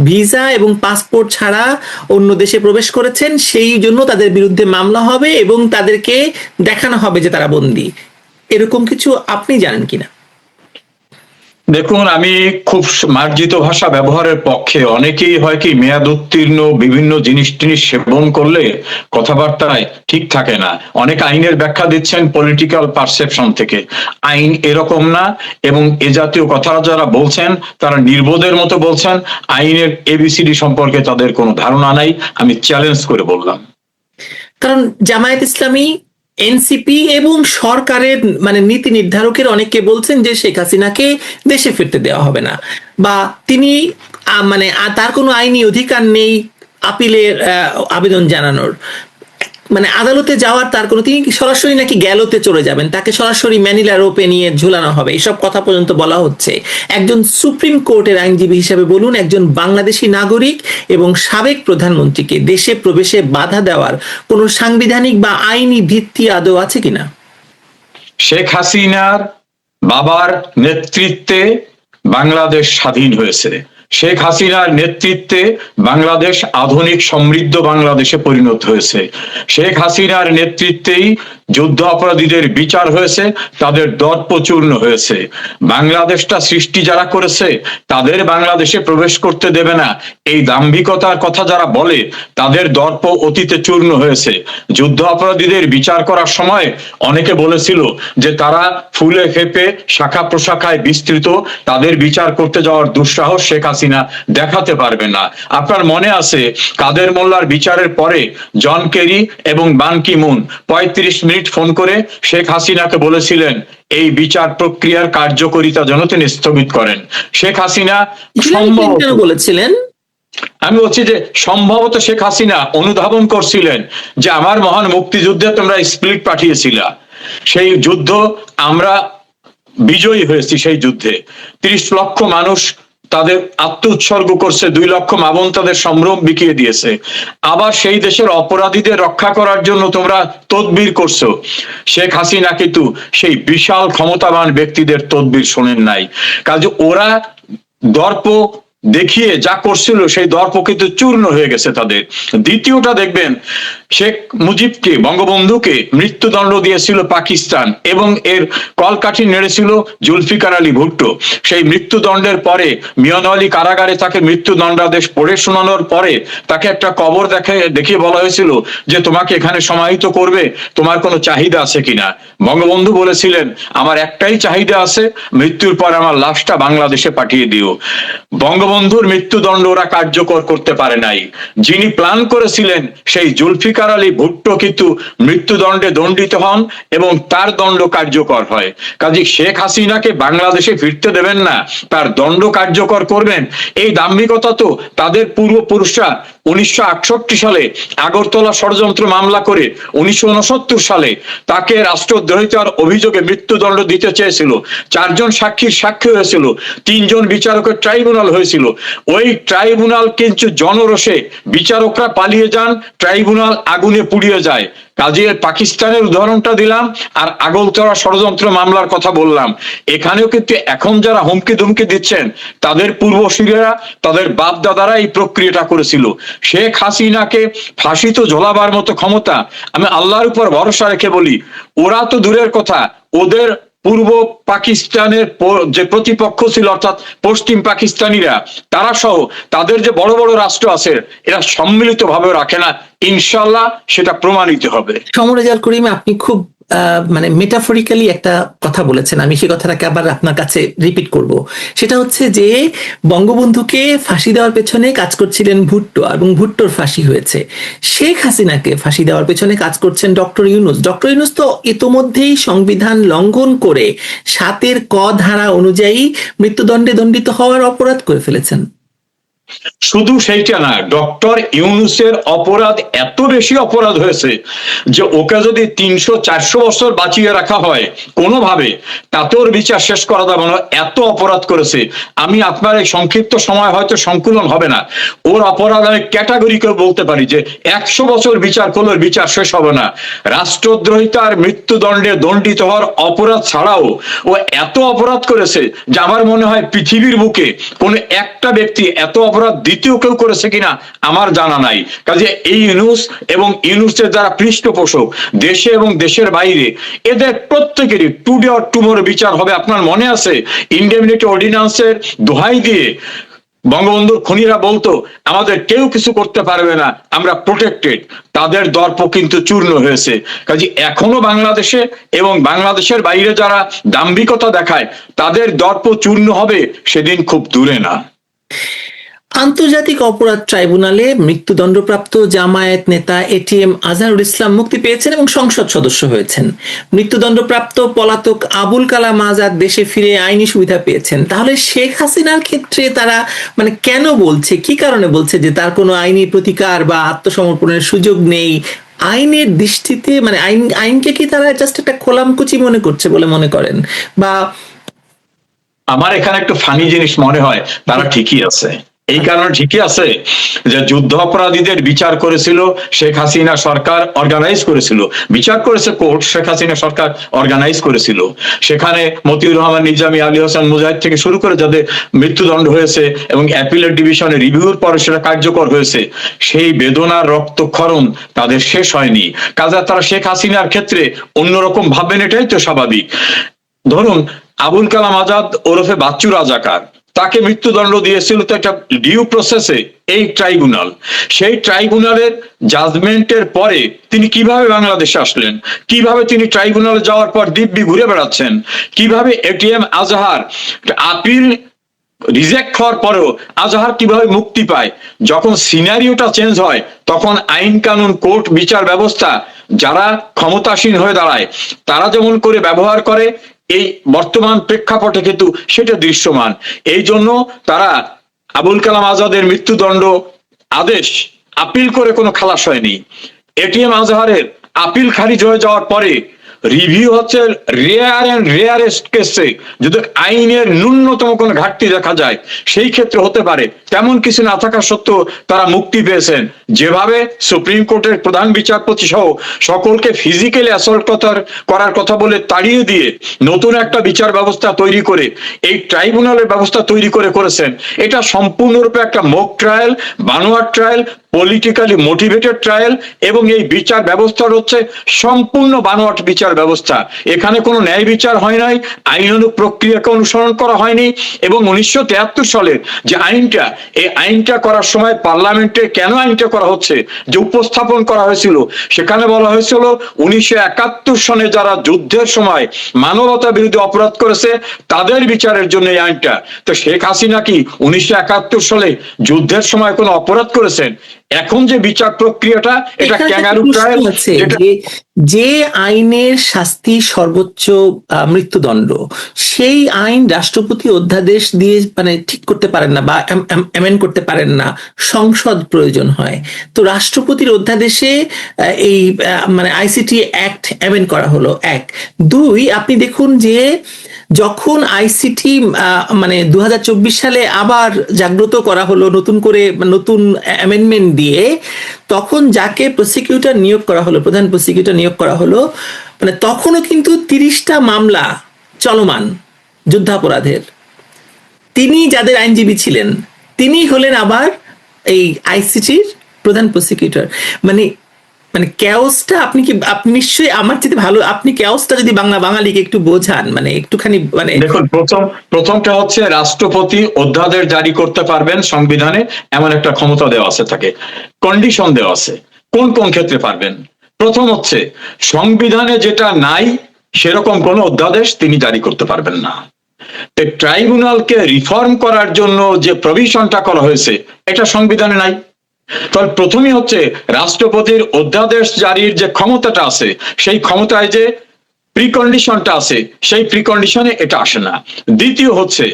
ভিসা এবং পাসপোর্ট ছাড়া অন্য দেশে প্রবেশ করেছেন, সেই জন্য তাদের বিরুদ্ধে মামলা হবে এবং তাদেরকে দেখানো হবে যে তারা বন্দী। এরকম কিছু আপনি জানেন কিনা? দেখুন, আমি খুব মার্জিত ভাষা ব্যবহারের পক্ষে। অনেকেই হয় কি, মেয়াদ উত্তীর্ণ বিভিন্ন জিনিস টিনিস সেবন করলে কথাবার্তায় ঠিক থাকে না। অনেক আইনের ব্যাখ্যা দিচ্ছেন পলিটিক্যাল পারসেপশন থেকে। আইন এরকম না, এবং এ জাতীয় কথা যারা বলছেন তারা নির্বোধের মতো বলছেন। আইনের এবিসিডি সম্পর্কে তাদের কোনো ধারণা নাই, আমি চ্যালেঞ্জ করে বললাম। কারণ জামায়াত ইসলামী, এনসিপি এবং সরকারের মানে নীতি নির্ধারকের অনেকে বলছেন যে শেখ হাসিনাকে দেশে ফিরতে দেওয়া হবে না, বা তিনি মানে তার কোনো আইনি অধিকার নেই আপিলের আবেদন জানানোর, মানে আদালতে যাওয়ার তার কোনো, তিনি সরাসরি নাকি গ্যালোতে চলে যাবেন, তাকে সরাসরি ম্যানিলা রোপে নিয়ে ঝুলানো হবে, এসব কথা পর্যন্ত বলা হচ্ছে। একজন সুপ্রিম কোর্টের আইনজীবী হিসেবে বলুন, একজন বাংলাদেশি নাগরিক এবং সাবেক প্রধানমন্ত্রীকে দেশে প্রবেশে বাধা দেওয়ার কোনো সাংবিধানিক বা আইনি ভিত্তি আদৌ আছে কিনা? শেখ হাসিনার বাবার নেতৃত্বে বাংলাদেশ স্বাধীন হয়েছে। শেখ হাসিনার নেতৃত্বে বাংলাদেশ আধুনিক সমৃদ্ধ বাংলাদেশে পরিণত হয়েছে। শেখ হাসিনার নেতৃত্বেই যুদ্ধ অপরাধীদের বিচার হয়েছে, তাদের দর্প চূর্ণ হয়েছে। বাংলাদেশটা সৃষ্টি যারা করেছে তাদের বাংলাদেশে প্রবেশ করতে দেবে না, এই দাম্ভিকতার কথা যারা বলে তাদের দর্প অতীতে চূর্ণ হয়েছে। যুদ্ধ অপরাধীদের বিচার করার সময় অনেকে বলেছিল যে তারা ফুলে ফেপে শাখা প্রশাখায় বিস্তৃত, তাদের বিচার করতে যাওয়ার দুঃসাহস শেখ হাসিনা দেখাতে পারবে না। আপনার মনে আছে কাদের মোল্লার বিচারের পরে জন কেরি এবং বান কি মুন 35 মিনিট ফোন করে শেখ হাসিনাকে বলেছিলেন এই বিচার প্রক্রিয়ার কার্যকারিতা যেন তিনি স্থগিত করেন। শেখ হাসিনা সম্ভবত বলেছিলেন, আমি বলছি যে সম্ভবত শেখ হাসিনা অনুধাবন করছিলেন যে আমার মহান মুক্তিযুদ্ধে তোমরা স্প্লিট পাঠিয়েছিলা, সেই যুদ্ধ আমরা বিজয়ী হয়েছি। সেই যুদ্ধে 30 লক্ষ মানুষ তাদের আত্ম উৎসর্গ করছে, 2 লক্ষ মাবন তাদের সম্ভ্রম বিকিয়ে দিয়েছে। আবার সেই দেশের অপরাধীদের রক্ষা করার জন্য তোমরা তদবির করছো। শেখ হাসিনা কিন্তু সেই বিশাল ক্ষমতাবান ব্যক্তিদের তদবির শোনেন নাই, কাজে ওরা দর্প দেখিয়ে যা করছিল সেই দর্প কিন্তু চূর্ণ হয়ে গেছে তাদের। দ্বিতীয়টা দেখবেন, শেখ মুজিবকে, বঙ্গবন্ধুকে মৃত্যুদণ্ড দিয়েছিল পাকিস্তান এবং এর কলকাঠি নেড়েছিল জুলফিকার আলী ভুট্টো। সেই মৃত্যুদণ্ডের পরে মিয়ানওয়ালী কারাগারে তাকে মৃত্যুদণ্ডাদেশ পড়ে শোনানোর পরে তাকে একটা কবর দেখিয়ে বলা হয়েছিল যে তোমাকে এখানে সমাহিত করবে, তোমার কোনো চাহিদা আছে কিনা। বঙ্গবন্ধু বলেছিলেন আমার একটাই চাহিদা আছে, মৃত্যুর পর আমার লাশটা বাংলাদেশে পাঠিয়ে দিও। বঙ্গবন্ধুর মৃত্যুদণ্ড ওরা কার্যকর করতে পারে নাই। যিনি প্ল্যান করেছিলেন সেই জুলফিকার আলী ভুট্টো কিন্তু মৃত্যুদণ্ডে দণ্ডিত হন এবং তার দণ্ড কার্যকর হয়। কাজে শেখ হাসিনাকে বাংলাদেশে ফিরতে দেবেন না, তার দণ্ড কার্যকর করবেন, এই দাম্ভিকতা তো তাদের পূর্বপুরুষরা 1968 সালে আগরতলা ষড়যন্ত্র মামলা করে 1969 সালে তাকে রাষ্ট্রদ্রোহিতার অভিযোগে মৃত্যুদণ্ড দিতে চেয়েছিল। 4 জন সাক্ষীর সাক্ষী হয়েছিল, 3 জন বিচারকের ট্রাইব্যুনাল হয়েছিল। ওই ট্রাইব্যুনাল কিন্তু জনরোষে বিচারকরা পালিয়ে যান, ট্রাইব্যুনাল আগুনে পুড়িয়ে যায়। কাজে পাকিস্তানের উদাহরণটা দিলাম আর আগরতলা ষড়যন্ত্র মামলার কথা বললাম। এখানেও কিন্তু এখন যারা হুমকি ধুমকি দিচ্ছেন তাদের পূর্বসূরীরা, তাদের বাপ দাদারা এই প্রক্রিয়াটা করেছিল। শেখ হাসিনাকে ফাঁসি তো ঝোলাবার মতো ক্ষমতা, আমি আল্লাহর উপর ভরসা রেখে বলি, ওরা তো দূরের কথা, ওদের পূর্ব পাকিস্তানের যে প্রতিপক্ষ ছিল অর্থাৎ পশ্চিম পাকিস্তানিরা, তারা সহ তাদের যে বড় বড় রাষ্ট্র আছে এরা সম্মিলিত ভাবে রাখে না। ইনশাল্লাহ সেটা প্রমাণিত হবে। সমরেজাল করিম, আপনি খুব মানে মেটাফরিক্যালি একটা কথা বলেছেন, আমি সেই কথাটাকে আবার আপনার কাছে রিপিট করব। সেটা হচ্ছে যে বঙ্গবন্ধুকে ফাঁসি দেওয়ার পেছনে কাজ করছিলেন ভুট্টো এবং ভুট্টোর ফাঁসি হয়েছে। শেখ হাসিনাকে ফাঁসি দেওয়ার পেছনে কাজ করছেন ডক্টর ইউনূস। ডক্টর ইউনূস তো ইতোমধ্যেই সংবিধান লঙ্ঘন করে 7 ক ধারা অনুযায়ী মৃত্যুদণ্ডে দণ্ডিত হওয়ার অপরাধ করে ফেলেছেন। শুধু সেইটা না, ডক্টর ইউনূসের অপরাধ এত বেশি অপরাধ হয়েছে যে ওকে যদি 300-400 বছর বাঁচিয়ে রাখা হয় কোনোভাবে, তাতে ওর বিচার শেষ করা যাবে না, এত অপরাধ করেছে। আমি আপনার এই সংক্ষিপ্ত সময় হয়তো সংকুলন হবে না, ওর অপরাধ আমি ক্যাটাগরি করে বলতে পারি যে 100 বছর বিচার করলে বিচার শেষ হবে না। রাষ্ট্রদ্রোহিতার মৃত্যুদণ্ডে দণ্ডিত হওয়ার অপরাধ ছাড়াও ও এত অপরাধ করেছে যে আমার মনে হয় পৃথিবীর বুকে কোন একটা ব্যক্তি এত অপরাধ দ্বিতীয় কেউ করেছে কিনা আমার জানা নাই। কাজে এই ইউনূস এবং ইউনূসের যারা পৃষ্ঠপোষক দেশে এবং দেশের বাইরে, এদের প্রত্যেকেরই টুডে অর টুমোরো বিচার হবে। আপনার মনে আছে ইন্ডেমনিটি অর্ডিন্যান্সের দোহাই দিয়ে বঙ্গবন্ধুর খুনিরা বলতো আমাদের কেউ কিছু করতে পারবে না, আমরা প্রোটেক্টেড। তাদের দর্প কিন্তু চূর্ণ হয়েছে। কাজে এখনো বাংলাদেশে এবং বাংলাদেশের বাইরে যারা দাম্ভিকতা দেখায় তাদের দর্প চূর্ণ হবে সেদিন খুব দূরে না। আন্তর্জাতিক অপরাধ ট্রাইব্যুনালে মৃত্যুদণ্ডপ্রাপ্ত জামায়াত নেতা এটিএম আজহারুল ইসলাম মুক্তি পেয়েছেন এবং সংসদ সদস্য হয়েছেন। মৃত্যুদণ্ডপ্রাপ্ত পলাতক আবুল কালাম আজাদ দেশে ফিরে আইনি সুবিধা পেয়েছেন। তাহলে শেখ হাসিনার ক্ষেত্রে তারা মানে কেন বলছে, কি কারণে বলছে যে তার কোনো আইনি প্রতিকার বা আত্মসমর্পণের সুযোগ নেই? আইনের দৃষ্টিতে মানে আইনকে কি তারা জাস্ট একটা খোলামকুচি মনে করছে বলে মনে করেন? বা আমার এখানে একটু ফানি জিনিস মনে হয়, তারা ঠিকই আছে। এই কারণে ঠিকই আছে যে যুদ্ধ অপরাধীদের বিচার করেছিল শেখ হাসিনা সরকার, অর্গানাইজ করেছিল, বিচার করেছে কোর্ট, শেখ হাসিনা সরকার অর্গানাইজ করেছিল। সেখানে মতিউর রহমান নিজামী, আলী হোসেন মুজাহিদ থেকে শুরু করে যাদের মৃত্যুদণ্ড হয়েছে এবং অ্যাপিলেট ডিভিশনে রিভিউর পরে সেটা কার্যকর হয়েছে, সেই বেদনার রক্তক্ষরণ তাদের শেষ হয়নি। কাজে তারা শেখ হাসিনার ক্ষেত্রে অন্যরকম ভাববেন, এটাই তো স্বাভাবিক। ধরুন আবুল কালাম আজাদ ওরফে বাচ্চু রাজাকার, তাকে মৃত্যুদণ্ড দিয়েছিল তো একটা ডিউ প্রসেসে এই ট্রাইব্যুনাল। সেই ট্রাইব্যুনালের জাজমেন্টের পরে তিনি কিভাবে বাংলাদেশে আসলেন, কিভাবে তিনি ট্রাইব্যুনালে যাওয়ার পর দিব্যি ঘুরে বেড়াচ্ছেন, কিভাবে এটিএম আজহার আপিল রিজেক্ট হওয়ার পরেও আজহার কিভাবে মুক্তি পায়। যখন সিনারিওটা চেঞ্জ হয় তখন আইন কানুন, কোর্ট, বিচার ব্যবস্থা যারা ক্ষমতাসীন হয়ে দাঁড়ায় তারা যেমন করে ব্যবহার করে এই বর্তমান প্রেক্ষাপটে কিন্তু সেটা দৃশ্যমান। এই জন্য তারা আবুল কালাম আজাদের মৃত্যুদণ্ড আদেশ আপিল করে কোনো খালাস হয়নি। এটিএম আজহারের আপিল খারিজ হয়ে যাওয়ার পরে রিভিউ হচ্ছে রেয়ার এন্ড রেয়ারেস্ট কেসে, যদি আইনের ন্যূনতম কোনো ঘাটতি দেখা যায় সেই ক্ষেত্রে হতে পারে। তেমন কিছু না থাকা সত্ত্বেও তারা মুক্তি পেয়েছেন। যেভাবে সুপ্রিম কোর্টের প্রধান বিচারপতি সহ সকলকে ফিজিক্যালি অ্যাসল্ট করার কথা বলে তাড়িয়ে দিয়ে নতুন একটা বিচার ব্যবস্থা তৈরি করে এই ট্রাইব্যুনালের ব্যবস্থা তৈরি করেছেন, এটা সম্পূর্ণরূপে একটা মক ট্রায়াল, বানোয়াট ট্রায়াল, পলিটিক্যালি মোটিভেটেড ট্রায়াল। এবং এই বিচার ব্যবস্থার হচ্ছে সম্পূর্ণ বানোয়াট বিচার ব্যবস্থা। এখানে কোনো ন্যায় বিচার হয় নাই, আইনানুগ প্রক্রিয়াকে অনুসরণ করা হয়নি। এবং 1973 সালের যে আইনটা, এই আইনটা করার সময় পার্লামেন্টে কেন আইনটা করা হচ্ছে, যে উপস্থাপন করা হয়েছিল সেখানে বলা হয়েছিল 1971 সনে যারা যুদ্ধের সময় মানবতা বিরোধী অপরাধ করেছে তাদের বিচারের জন্য এই আইনটা। তো শেখ হাসিনা কি 1971 সালে যুদ্ধের সময় কোনো অপরাধ করেছেন? এখন যে বিচার প্রক্রিয়াটা এটা ক্যাঙ্গারু ট্রায়াল, যে আইনের শাস্তি সর্বোচ্চ মৃত্যুদণ্ড, সেই আইন রাষ্ট্রপতি অধ্যাদেশ দিয়ে মানে ঠিক করতে পারেন না বা অ্যামেন্ড করতে পারেন না, সংসদ প্রয়োজন হয়। তো রাষ্ট্রপতির অধ্যাদেশে এই মানে আইসিটি অ্যাক্ট অ্যামেন্ড করা হলো, 1। 2, আপনি দেখুন যে যখন আইসিটি মানে 2024 সালে আবার জাগ্রত করা হলো নতুন করে, নতুন অ্যামেন্ডমেন্ট দিয়ে, তখন যাকে প্রসিকিউটর নিয়োগ করা হলো, প্রধান প্রসিকিউটর নিয়োগ করা হলো, মানে তখনও কিন্তু 30টা মামলা চলমান যুদ্ধাপরাধের। তিনি যাদের আইনজীবী ছিলেন তিনি হলেন আবার এই আইসিটির প্রধান প্রসিকিউটর। মানে মানে ক্যাওসটা আপনি নিশ্চয়ই আমার চেয়ে ভালো, আপনি ক্যাওসটা যদি বাঙালিকে একটু বোঝান, মানে একটুখানি মানে। দেখুন, প্রথমটা হচ্ছে রাষ্ট্রপতি অধ্যাদেশ জারি করতে পারবেন সংবিধানে, এমন একটা ক্ষমতা দেওয়া আছে, তাকে কন্ডিশন দেওয়া আছে কোন কোন ক্ষেত্রে পারবেন। প্রথম হচ্ছে সংবিধানে যেটা নাই সেরকম কোন অধ্যাদেশ তিনি জারি করতে পারবেন না। ট্রাইব্যুনালকে রিফর্ম করার জন্য যে প্রভিশনটা করা হয়েছে এটা সংবিধানে নাই। তাহলে প্রথমেই হচ্ছে রাষ্ট্রপতির অধ্যাদেশ জারির যে ক্ষমতাটা আছে সেই ক্ষমতায় যে প্রিকন্ডিশনটা আছে সেই প্রিকন্ডিশনে এটা আসে না। দ্বিতীয় হচ্ছে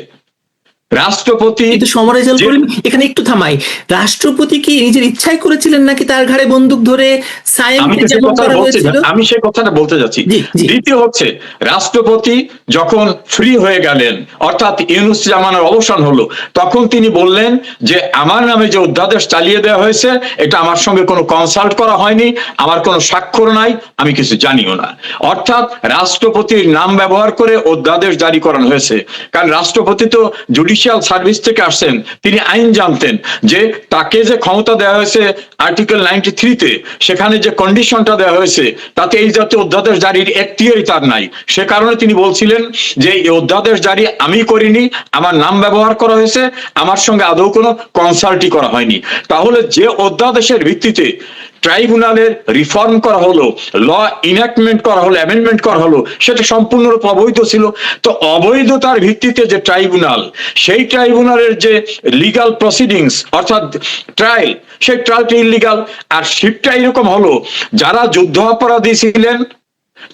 রাষ্ট্রপতি কিন্তু সমরেজাল যে- করিম, এখানে একটু থামাই, রাষ্ট্রপতি কি নিজের ইচ্ছাই করেছিলেন নাকি তার ঘাড়ে বন্দুক ধরে আমি সায়েমকে তো সেই যেমন কথা করা বলতে হয়েছিল? আমি সেই কথাটা বলতে যাচ্ছি। জি, জি। দ্বিতীয় হচ্ছে, রাষ্ট্রপতি যখন ফ্রি হয়ে গেলেন, অর্থাৎ ইউনূস জামানার অবসান হলো, তখন তিনি বললেন যে আমার নামে যে অধ্যাদেশ চালিয়ে দেওয়া হয়েছে এটা আমার সঙ্গে কোনো কনসাল্ট করা হয়নি, আমার কোনো স্বাক্ষর নাই, আমি কিছু জানিও না। অর্থাৎ রাষ্ট্রপতির নাম ব্যবহার করে অধ্যাদেশ জারি করানো হয়েছে। কারণ রাষ্ট্রপতি তো জুডিশিয়াল সার্ভিস থেকে আসছেন, তিনি আইন জানতেন যে তাকে যে ক্ষমতা দেওয়া হয়েছে আর্টিকেল 93-তে, সেখানে যে কন্ডিশনটা দেওয়া হয়েছে তাতে এই জাতীয় অধ্যাদেশ জারির এখতিয়ারই তার নাই। সে কারণে তিনি বলছিলেন যে এই অধ্যাদেশ জারি আমি করিনি, আমার নাম ব্যবহার করা হয়েছে, আমার সঙ্গে আদৌ কোনো কনসাল্টই করা হয়নি। তাহলে যে অধ্যাদেশের ভিত্তিতে ট্রাইব্যুনালের রিফর্ম করা হলো, ল ইনঅ্যাক্টমেন্ট করা হলো, অ্যামেন্ডমেন্ট করা হলো, সেটা সম্পূর্ণরূপে অবৈধ ছিল। তো অবৈধতার ভিত্তিতে যে ট্রাইব্যুনাল, সেই ট্রাইব্যুনালের যে লিগাল প্রসিডিংস অর্থাৎ ট্রায়াল, সেই ট্রায়ালটা ইলিগাল। আর শিপটা এরকম হলো, যারা যুদ্ধ অপরাধী ছিলেন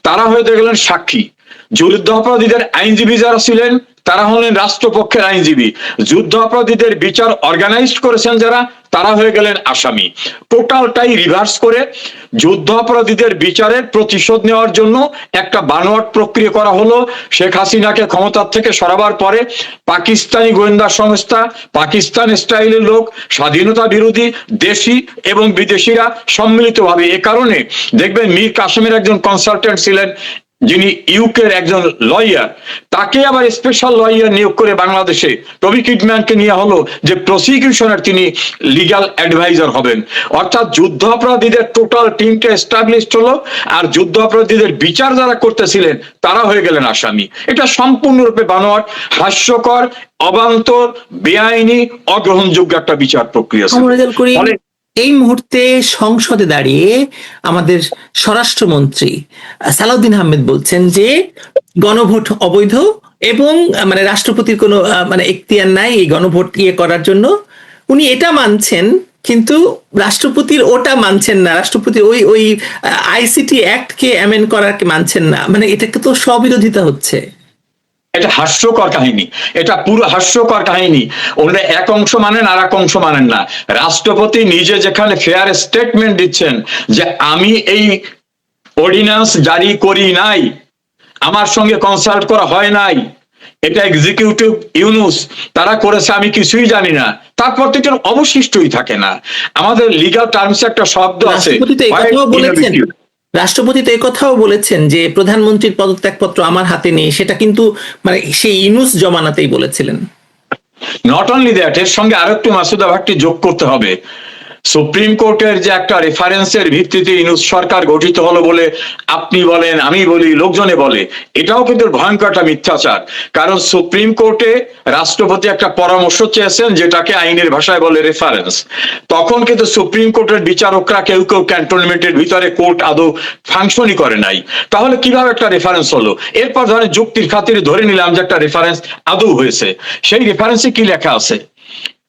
তারা হয়ে গেলেন সাক্ষী, যুদ্ধ অপরাধীদের আইনজীবী যারা ছিলেন তারা হলেন রাষ্ট্রপক্ষের আইনজীবী, যুদ্ধ অপরাধীদের বিচার অর্গানাইজ করেছেন যারা, তারা হয়ে গেলেন আসামি। টোটালটাই রিভার্স করে যুদ্ধ অপরাধীদের বিচারের প্রতিশোধ নেওয়ার জন্য একটা বানোয়াট প্রক্রিয়া করা হলো। শেখ হাসিনাকে ক্ষমতার থেকে সরাবার পরে পাকিস্তানি গোয়েন্দা সংস্থা, পাকিস্তান স্টাইলের লোক, স্বাধীনতা বিরোধী দেশি এবং বিদেশিরা সম্মিলিতভাবে, এ কারণে দেখবেন মীর কাসেমের একজন কনসালটেন্ট ছিলেন যিনি ইউকের একজন লয়ার, তাকে আবার স্পেশাল লয়ার নিয়োগ করে বাংলাদেশে টবি কিডম্যানকে নিয়ে হলো যে প্রসিকিউশনের তিনি লিগ্যাল অ্যাডভাইজার হবেন। অর্থাৎ যুদ্ধ অপরাধীদের টোটাল টিমটা এস্টাবলিশড হলো, আর যুদ্ধ অপরাধীদের বিচার যারা করতেছিলেন তারা হয়ে গেলেন আসামি। এটা সম্পূর্ণরূপে বানোয়াট, হাস্যকর, অবান্তর, বেআইনি, অগ্রহণযোগ্য একটা বিচার প্রক্রিয়া ছিল। সমরেজাল করিম, ফলে এই মুহূর্তে সংসদে দাঁড়িয়ে আমাদের স্বরাষ্ট্রমন্ত্রী সালাউদ্দিন আহমেদ বলছেন যে গণভোট অবৈধ এবং মানে রাষ্ট্রপতির কোনো মানে এখতিয়ার নাই এই গণভোট করার জন্য। উনি এটা মানছেন কিন্তু রাষ্ট্রপতির ওটা মানছেন না, রাষ্ট্রপতির ওই ওই আইসিটি অ্যাক্টকে অ্যামেন্ড করার মানছেন না। মানে এটাকে তো স্ববিরোধিতা হচ্ছে। এটা হাস্যকর কাহিনী, এটা পুরো হাস্যকর কাহিনী। ওনারা এক অংশ মানেন আর এক অংশ মানেন না। রাষ্ট্রপতি নিজে যেখানে ফেয়ার স্টেটমেন্ট দিচ্ছেন যে আমি এই অর্ডিন্যান্স জারি করি নাই, আমার সঙ্গে কনসাল্ট করা হয় নাই, এটা এক্সিকিউটিভ ইউনুস তারা করেছে, আমি কিছুই জানি না, তারপর তো এটার অবশিষ্টই থাকে না। আমাদের লিগ্যাল টার্মসে একটা শব্দ আছে, রাষ্ট্রপতি তো একথাও বলেছেন যে প্রধানমন্ত্রীর পদত্যাগপত্র আমার হাতে নেই, সেটা কিন্তু মানে সেই ইউনুস জমানাতেই বলেছিলেন। নট অনলি দ্যাট, এর সঙ্গে আরেকটু মাসুদা ভাগটি যোগ করতে হবে। সুপ্রিম কোর্টের যে একটা রেফারেন্সের ভিত্তিতে ইউনূস সরকার গঠিত হলো বলে আপনি বলেন, আমি বলি, লোকজনে বলে, এটাও কিন্তু ভয়ঙ্কর একটা মিথ্যাচার। কারণ সুপ্রিম কোর্টে রাষ্ট্রপতি একটা পরামর্শ চেয়েছেন যেটাকে আইনের ভাষায় বলে রেফারেন্স। তখন কিন্তু সুপ্রিম কোর্টের বিচারকরা কেউ কেউ ক্যান্টনমেন্টের ভিতরে কোর্ট আদৌ ফাংশনই করে নাই। তাহলে কিভাবে একটা রেফারেন্স হলো? এরপর ধরেন যুক্তির খাতিরে ধরে নিলাম যে একটা রেফারেন্স আদৌ হয়েছে, সেই রেফারেন্সে কি লেখা আছে?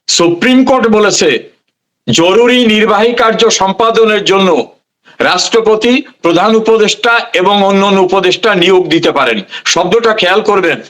সুপ্রিম কোর্ট বলেছে জরুরি নির্বাহী কার্য সম্পাদনের জন্য রাষ্ট্রপতি প্রধান উপদেষ্টা এবং অন্যান্য উপদেষ্টা নিয়োগ দিতে পারেন। শব্দটা খেয়াল করবেন,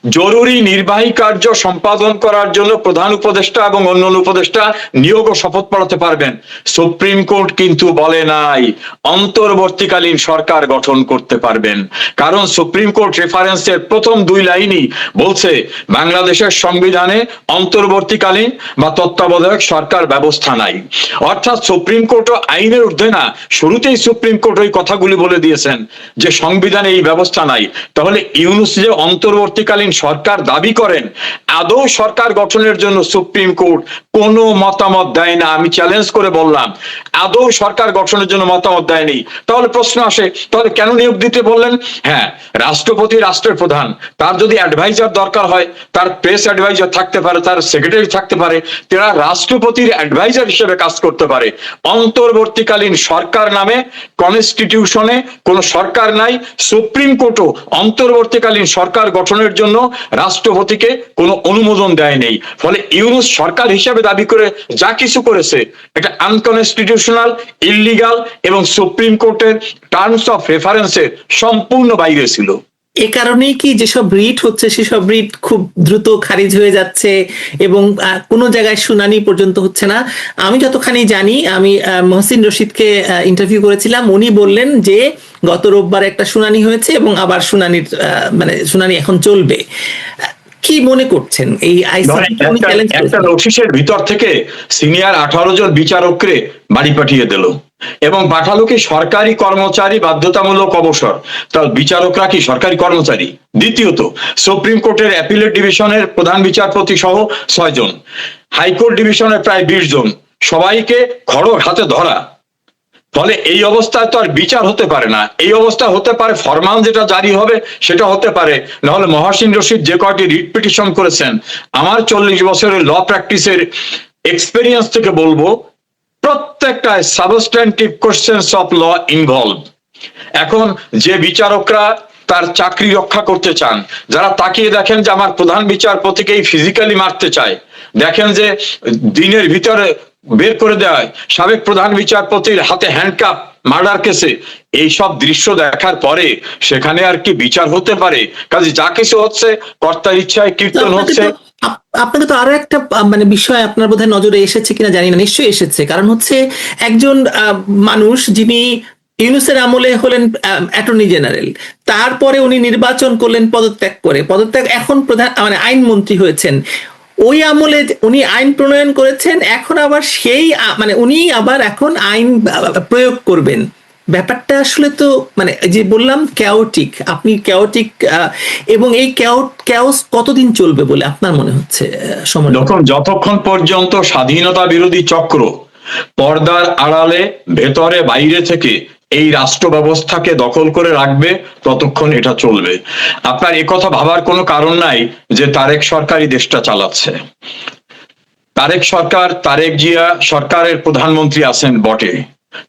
জরুরি নির্বাহী কার্য সম্পাদন করার জন্য প্রধান উপদেষ্টা এবং অন্যান্য উপদেষ্টা নিয়োগ ও শপথ পড়াতে পারবেন। সুপ্রিম কোর্ট কিন্তু বলে নাই অন্তর্বর্তীকালীন সরকার গঠন করতে পারবেন। কারণ সুপ্রিম কোর্ট রেফারেন্সের প্রথম দুই লাইনই বলছে বাংলাদেশের সংবিধানে অন্তর্বর্তীকালীন বা তত্ত্বাবধায়ক সরকার ব্যবস্থা নাই। অর্থাৎ সুপ্রিম কোর্টও আইনের ঊর্ধ্বে না, শুরুতেই সুপ্রিম কোর্ট ওই কথাগুলি বলে দিয়েছেন যে সংবিধানে এই ব্যবস্থা নাই। তাহলে ইউনূস যে অন্তর্বর্তীকালীন সরকার দাবি করেন, আদৌ সরকার গঠনের জন্য সুপ্রিম কোর্ট কোনো মতামত দেয় না। আমি চ্যালেঞ্জ করে বললাম আদৌ সরকার গঠনের জন্য মতামত দেয়নি। তাহলে প্রশ্ন আসে, তাহলে কেন নিয়োগ দিতে বললেন? হ্যাঁ, রাষ্ট্রপতি রাষ্ট্রের প্রধান, তার যদি অ্যাডভাইজার দরকার হয়, তার প্রেস অ্যাডভাইজার থাকতে পারে, তার সেক্রেটারি থাকতে পারে, তারা রাষ্ট্রপতির অ্যাডভাইজার হিসেবে কাজ করতে পারে। অন্তর্বর্তীকালীন সরকার নামে কনস্টিটিউশনে কোনো সরকার নাই। সুপ্রিম কোর্টও অন্তর্বর্তীকালীন সরকার গঠনের জন্য রাষ্ট্রপতিকে কোনো অনুমোদন দেয় নেই। ফলে ইউনূস সরকার হিসেবে দাবি করে যা কিছু করেছে এটা আনকনস্টিটিউশনাল, ইললিগাল এবং সুপ্রিম কোর্টের টার্মস অফ রেফারেন্সের সম্পূর্ণ বাইরে ছিল। এ কারণেই কি যেসব রিট হচ্ছে সেসব রিট খুব দ্রুত খারিজ হয়ে যাচ্ছে এবং কোনো জায়গায় শুনানি পর্যন্ত হচ্ছে না? আমি যতখানি জানি, আমি মহসিন রশিদকে ইন্টারভিউ করেছিলাম, উনি বললেন যে গত রোববার একটা শুনানি হয়েছে এবং আবার শুনানির মানে শুনানি এখন চলবে। কি মনে করছেন এই আইসিটি উনি চ্যালেঞ্জ একটা করেছেন? নোটিশের ভিতর থেকে সিনিয়র 18 জন বিচারককে বাড়ি পাঠিয়ে দিল এবং পাঠালো কি সরকারি কর্মচারী বাধ্যতামূলক অবসর। তার বিচারকরা কি সরকারি কর্মচারী? দ্বিতীয়ত, সুপ্রিম কোর্টের অ্যাপিলেট ডিভিশনের প্রধান বিচারপতি সহ 6 জন, হাইকোর্ট ডিভিশনের প্রায় 20 জন, সবাইকে খড়গ হাতে ধরা। ফলে এই অবস্থায় তো আর বিচার হতে পারে না। এই অবস্থা হতে পারে ফরমান যেটা জারি হবে সেটা হতে পারে, নাহলে মহসিন রশিদ যে কয়টি রিট পিটিশন করেছেন, আমার 40 বছরের ল প্র্যাকটিসের এক্সপেরিয়েন্স থেকে বলবো প্রত্যেকটা substantive questions of law involve. এখন যে বিচারকরা তার চাকরি রক্ষা করতে চান, যারা তাকিয়ে দেখেন যে আমার প্রধান বিচারপতিকেই ফিজিক্যালি মারতে চায়, দেখেন যে দিনের ভিতরে বের করে দেয় সাবেক প্রধান বিচারপতির হাতে হ্যান্ডকাপ মার্ডার কেসে, এইসব দৃশ্য দেখার পরে সেখানে আর কি বিচার হতে পারে? কাজে যা কিছু হচ্ছে কর্তার ইচ্ছায় কীর্তন হচ্ছে। আপনাকে তো আরো একটা মানে বিষয় আপনার বোধহয় নজরে এসেছে কিনা জানি না, নিশ্চয়ই এসেছে। কারণ হচ্ছে একজন মানুষ যিনি ইউনূসের আমলে হলেন অ্যাটর্নি জেনারেল, তারপরে উনি নির্বাচন করলেন পদত্যাগ করে, পদত্যাগ এখন প্রধান মানে আইনমন্ত্রী হয়েছেন। ওই আমলে উনি আইন প্রণয়ন করেছেন, এখন আবার সেই মানে উনি আবার এখন আইন প্রয়োগ করবেন। ব্যাপারটা আসলে তো মানে যে বললাম ক্যাওটিক, আপনি ক্যাওটিক, এবং এই ক্যাওস কতদিন চলবে বলে আপনার মনে হচ্ছে সময়? যতক্ষণ পর্যন্ত স্বাধীনতা বিরোধী চক্র পর্দার আড়ালে ভেতরে বাইরে থেকে এই রাষ্ট্র ব্যবস্থাকে দখল করে রাখবে, ততক্ষণ এটা চলবে। আপনার একথা ভাবার কোনো কারণ নাই যে তারেক সরকারই দেশটা চালাচ্ছে। তারেক সরকার, তারেক জিয়া সরকারের প্রধানমন্ত্রী আছেন বটে,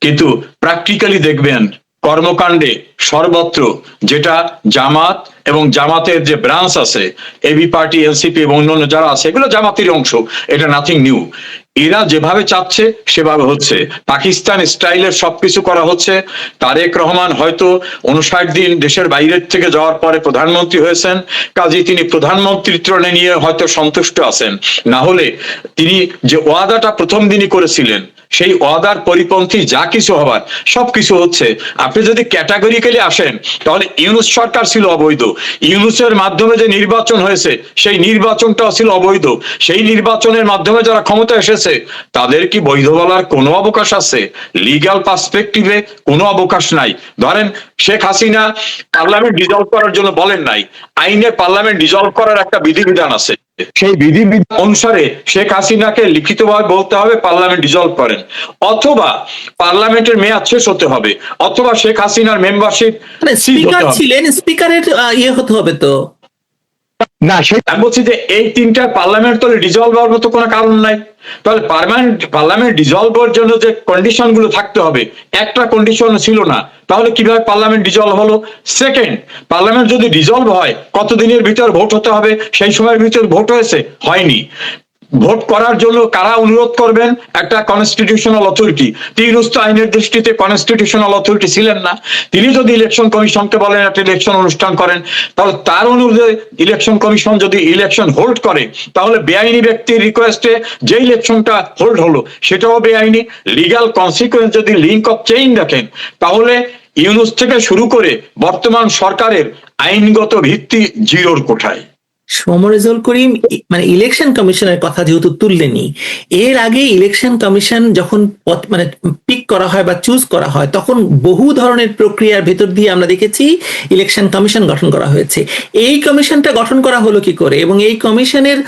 কিন্তু প্র্যাকটিক্যালি দেখবেন কর্মকাণ্ডে সর্বত্র যেটা জামাত এবং জামাতের যে ব্রাঞ্চ আছে, এবি পার্টি, এনসিপি এবং অন্যান্য যারা আছে, এগুলো জামাতের অংশ, এটা নাথিং নিউ। এরা যেভাবে চাচ্ছে সেভাবে হচ্ছে, পাকিস্তান স্টাইলের সবকিছু করা হচ্ছে। তারেক রহমান হয়তো 59 দিন দেশের বাইরের থেকে যাওয়ার পরে প্রধানমন্ত্রী হয়েছেন, কাজে তিনি প্রধানমন্ত্রিত্ব নিয়ে হয়তো সন্তুষ্ট আছেন। না হলে তিনি যে ওয়াদাটা প্রথম দিনই করেছিলেন, সেই ওয়াদার পরিপন্থী যা কিছু হবার সবকিছু হচ্ছে। আপনি যদি ক্যাটাগরিক্যালি আসেন, তাহলে ইউনূস সরকার ছিল অবৈধ। ইউনূসের মাধ্যমে যে নির্বাচন হয়েছে সেই নির্বাচনটাও ছিল অবৈধ। সেই নির্বাচনের মাধ্যমে যারা ক্ষমতা এসেছে তাদের কি বৈধ বলার কোনো অবকাশ আছে? লিগ্যাল পার্সপেক্টিভে কোনো অবকাশ নাই। ধরেন শেখ হাসিনা পার্লামেন্ট ডিসলভ করার জন্য বলেন নাই, আইনে পার্লামেন্ট ডিসলভ করার একটা বিধিবিধান আছে, সেই বিধিবিধান অনুসারে শেখ হাসিনাকে লিখিতভাবে বলতে হবে পার্লামেন্ট ডিসলভ করেন, অথবা পার্লামেন্টের মেয়াদ শেষ হতে হবে, অথবা শেখ হাসিনার মেম্বারশিপ স্পিকার ছিলেন, স্পিকারের ইয়ে হতে হবে তো না। আমি বলছি যে এই তিনটা পার্লামেন্ট তো ডিসলভ হওয়ার মতো কোনো কারণ নাই। তাহলে পার্লামেন্ট ডিসলভ হওয়ার জন্য যে কন্ডিশন গুলো থাকতে হবে, একটা কন্ডিশন ছিল না, তাহলে কিভাবে পার্লামেন্ট ডিসলভ হলো? সেকেন্ড, পার্লামেন্ট যদি ডিসলভ হয় কতদিনের ভিতর ভোট হতে হবে? সেই সময়ের ভিতর ভোট হয়েছে? হয়নি। ভোট করার জন্য কারা অনুরোধ করবেন? একটা কনস্টিটিউশনাল অথরিটি। ইউনূস তো আইনের দৃষ্টিতে কনস্টিটিউশনাল অথরিটি ছিলেন না। তিনি যদি ইলেকশন কমিশনকে বলেন একটা ইলেকশন অনুষ্ঠান করেন, তাহলে তার অনুরোধে ইলেকশন কমিশন যদি ইলেকশন হোল্ড করে, তাহলে বেআইনি ব্যক্তির রিকোয়েস্টে যে ইলেকশনটা হোল্ড হলো সেটাও বেআইনি। লিগ্যাল কনসিকুয়েন্স যদি লিঙ্ক অফ চেইন দেখেন, তাহলে ইউনূস থেকে শুরু করে বর্তমান সরকারের আইনগত ভিত্তি জিরোর কোঠায়। সমরেজুল করিম, মানে ইলেকশন কমিশনের কথা যেহেতু তুললেনি, এর আগে ইলেকশন কমিশন যখন মানে পিক করা হয় বা চুজ করা হয়, তখন বহু ধরনের প্রক্রিয়ার ভেতর দিয়ে আমরা দেখেছি ইলেকশন কমিশন গঠন করা হয়েছে। এই কমিশনটা গঠন করা হলো কি করে, এবং এই কমিশনের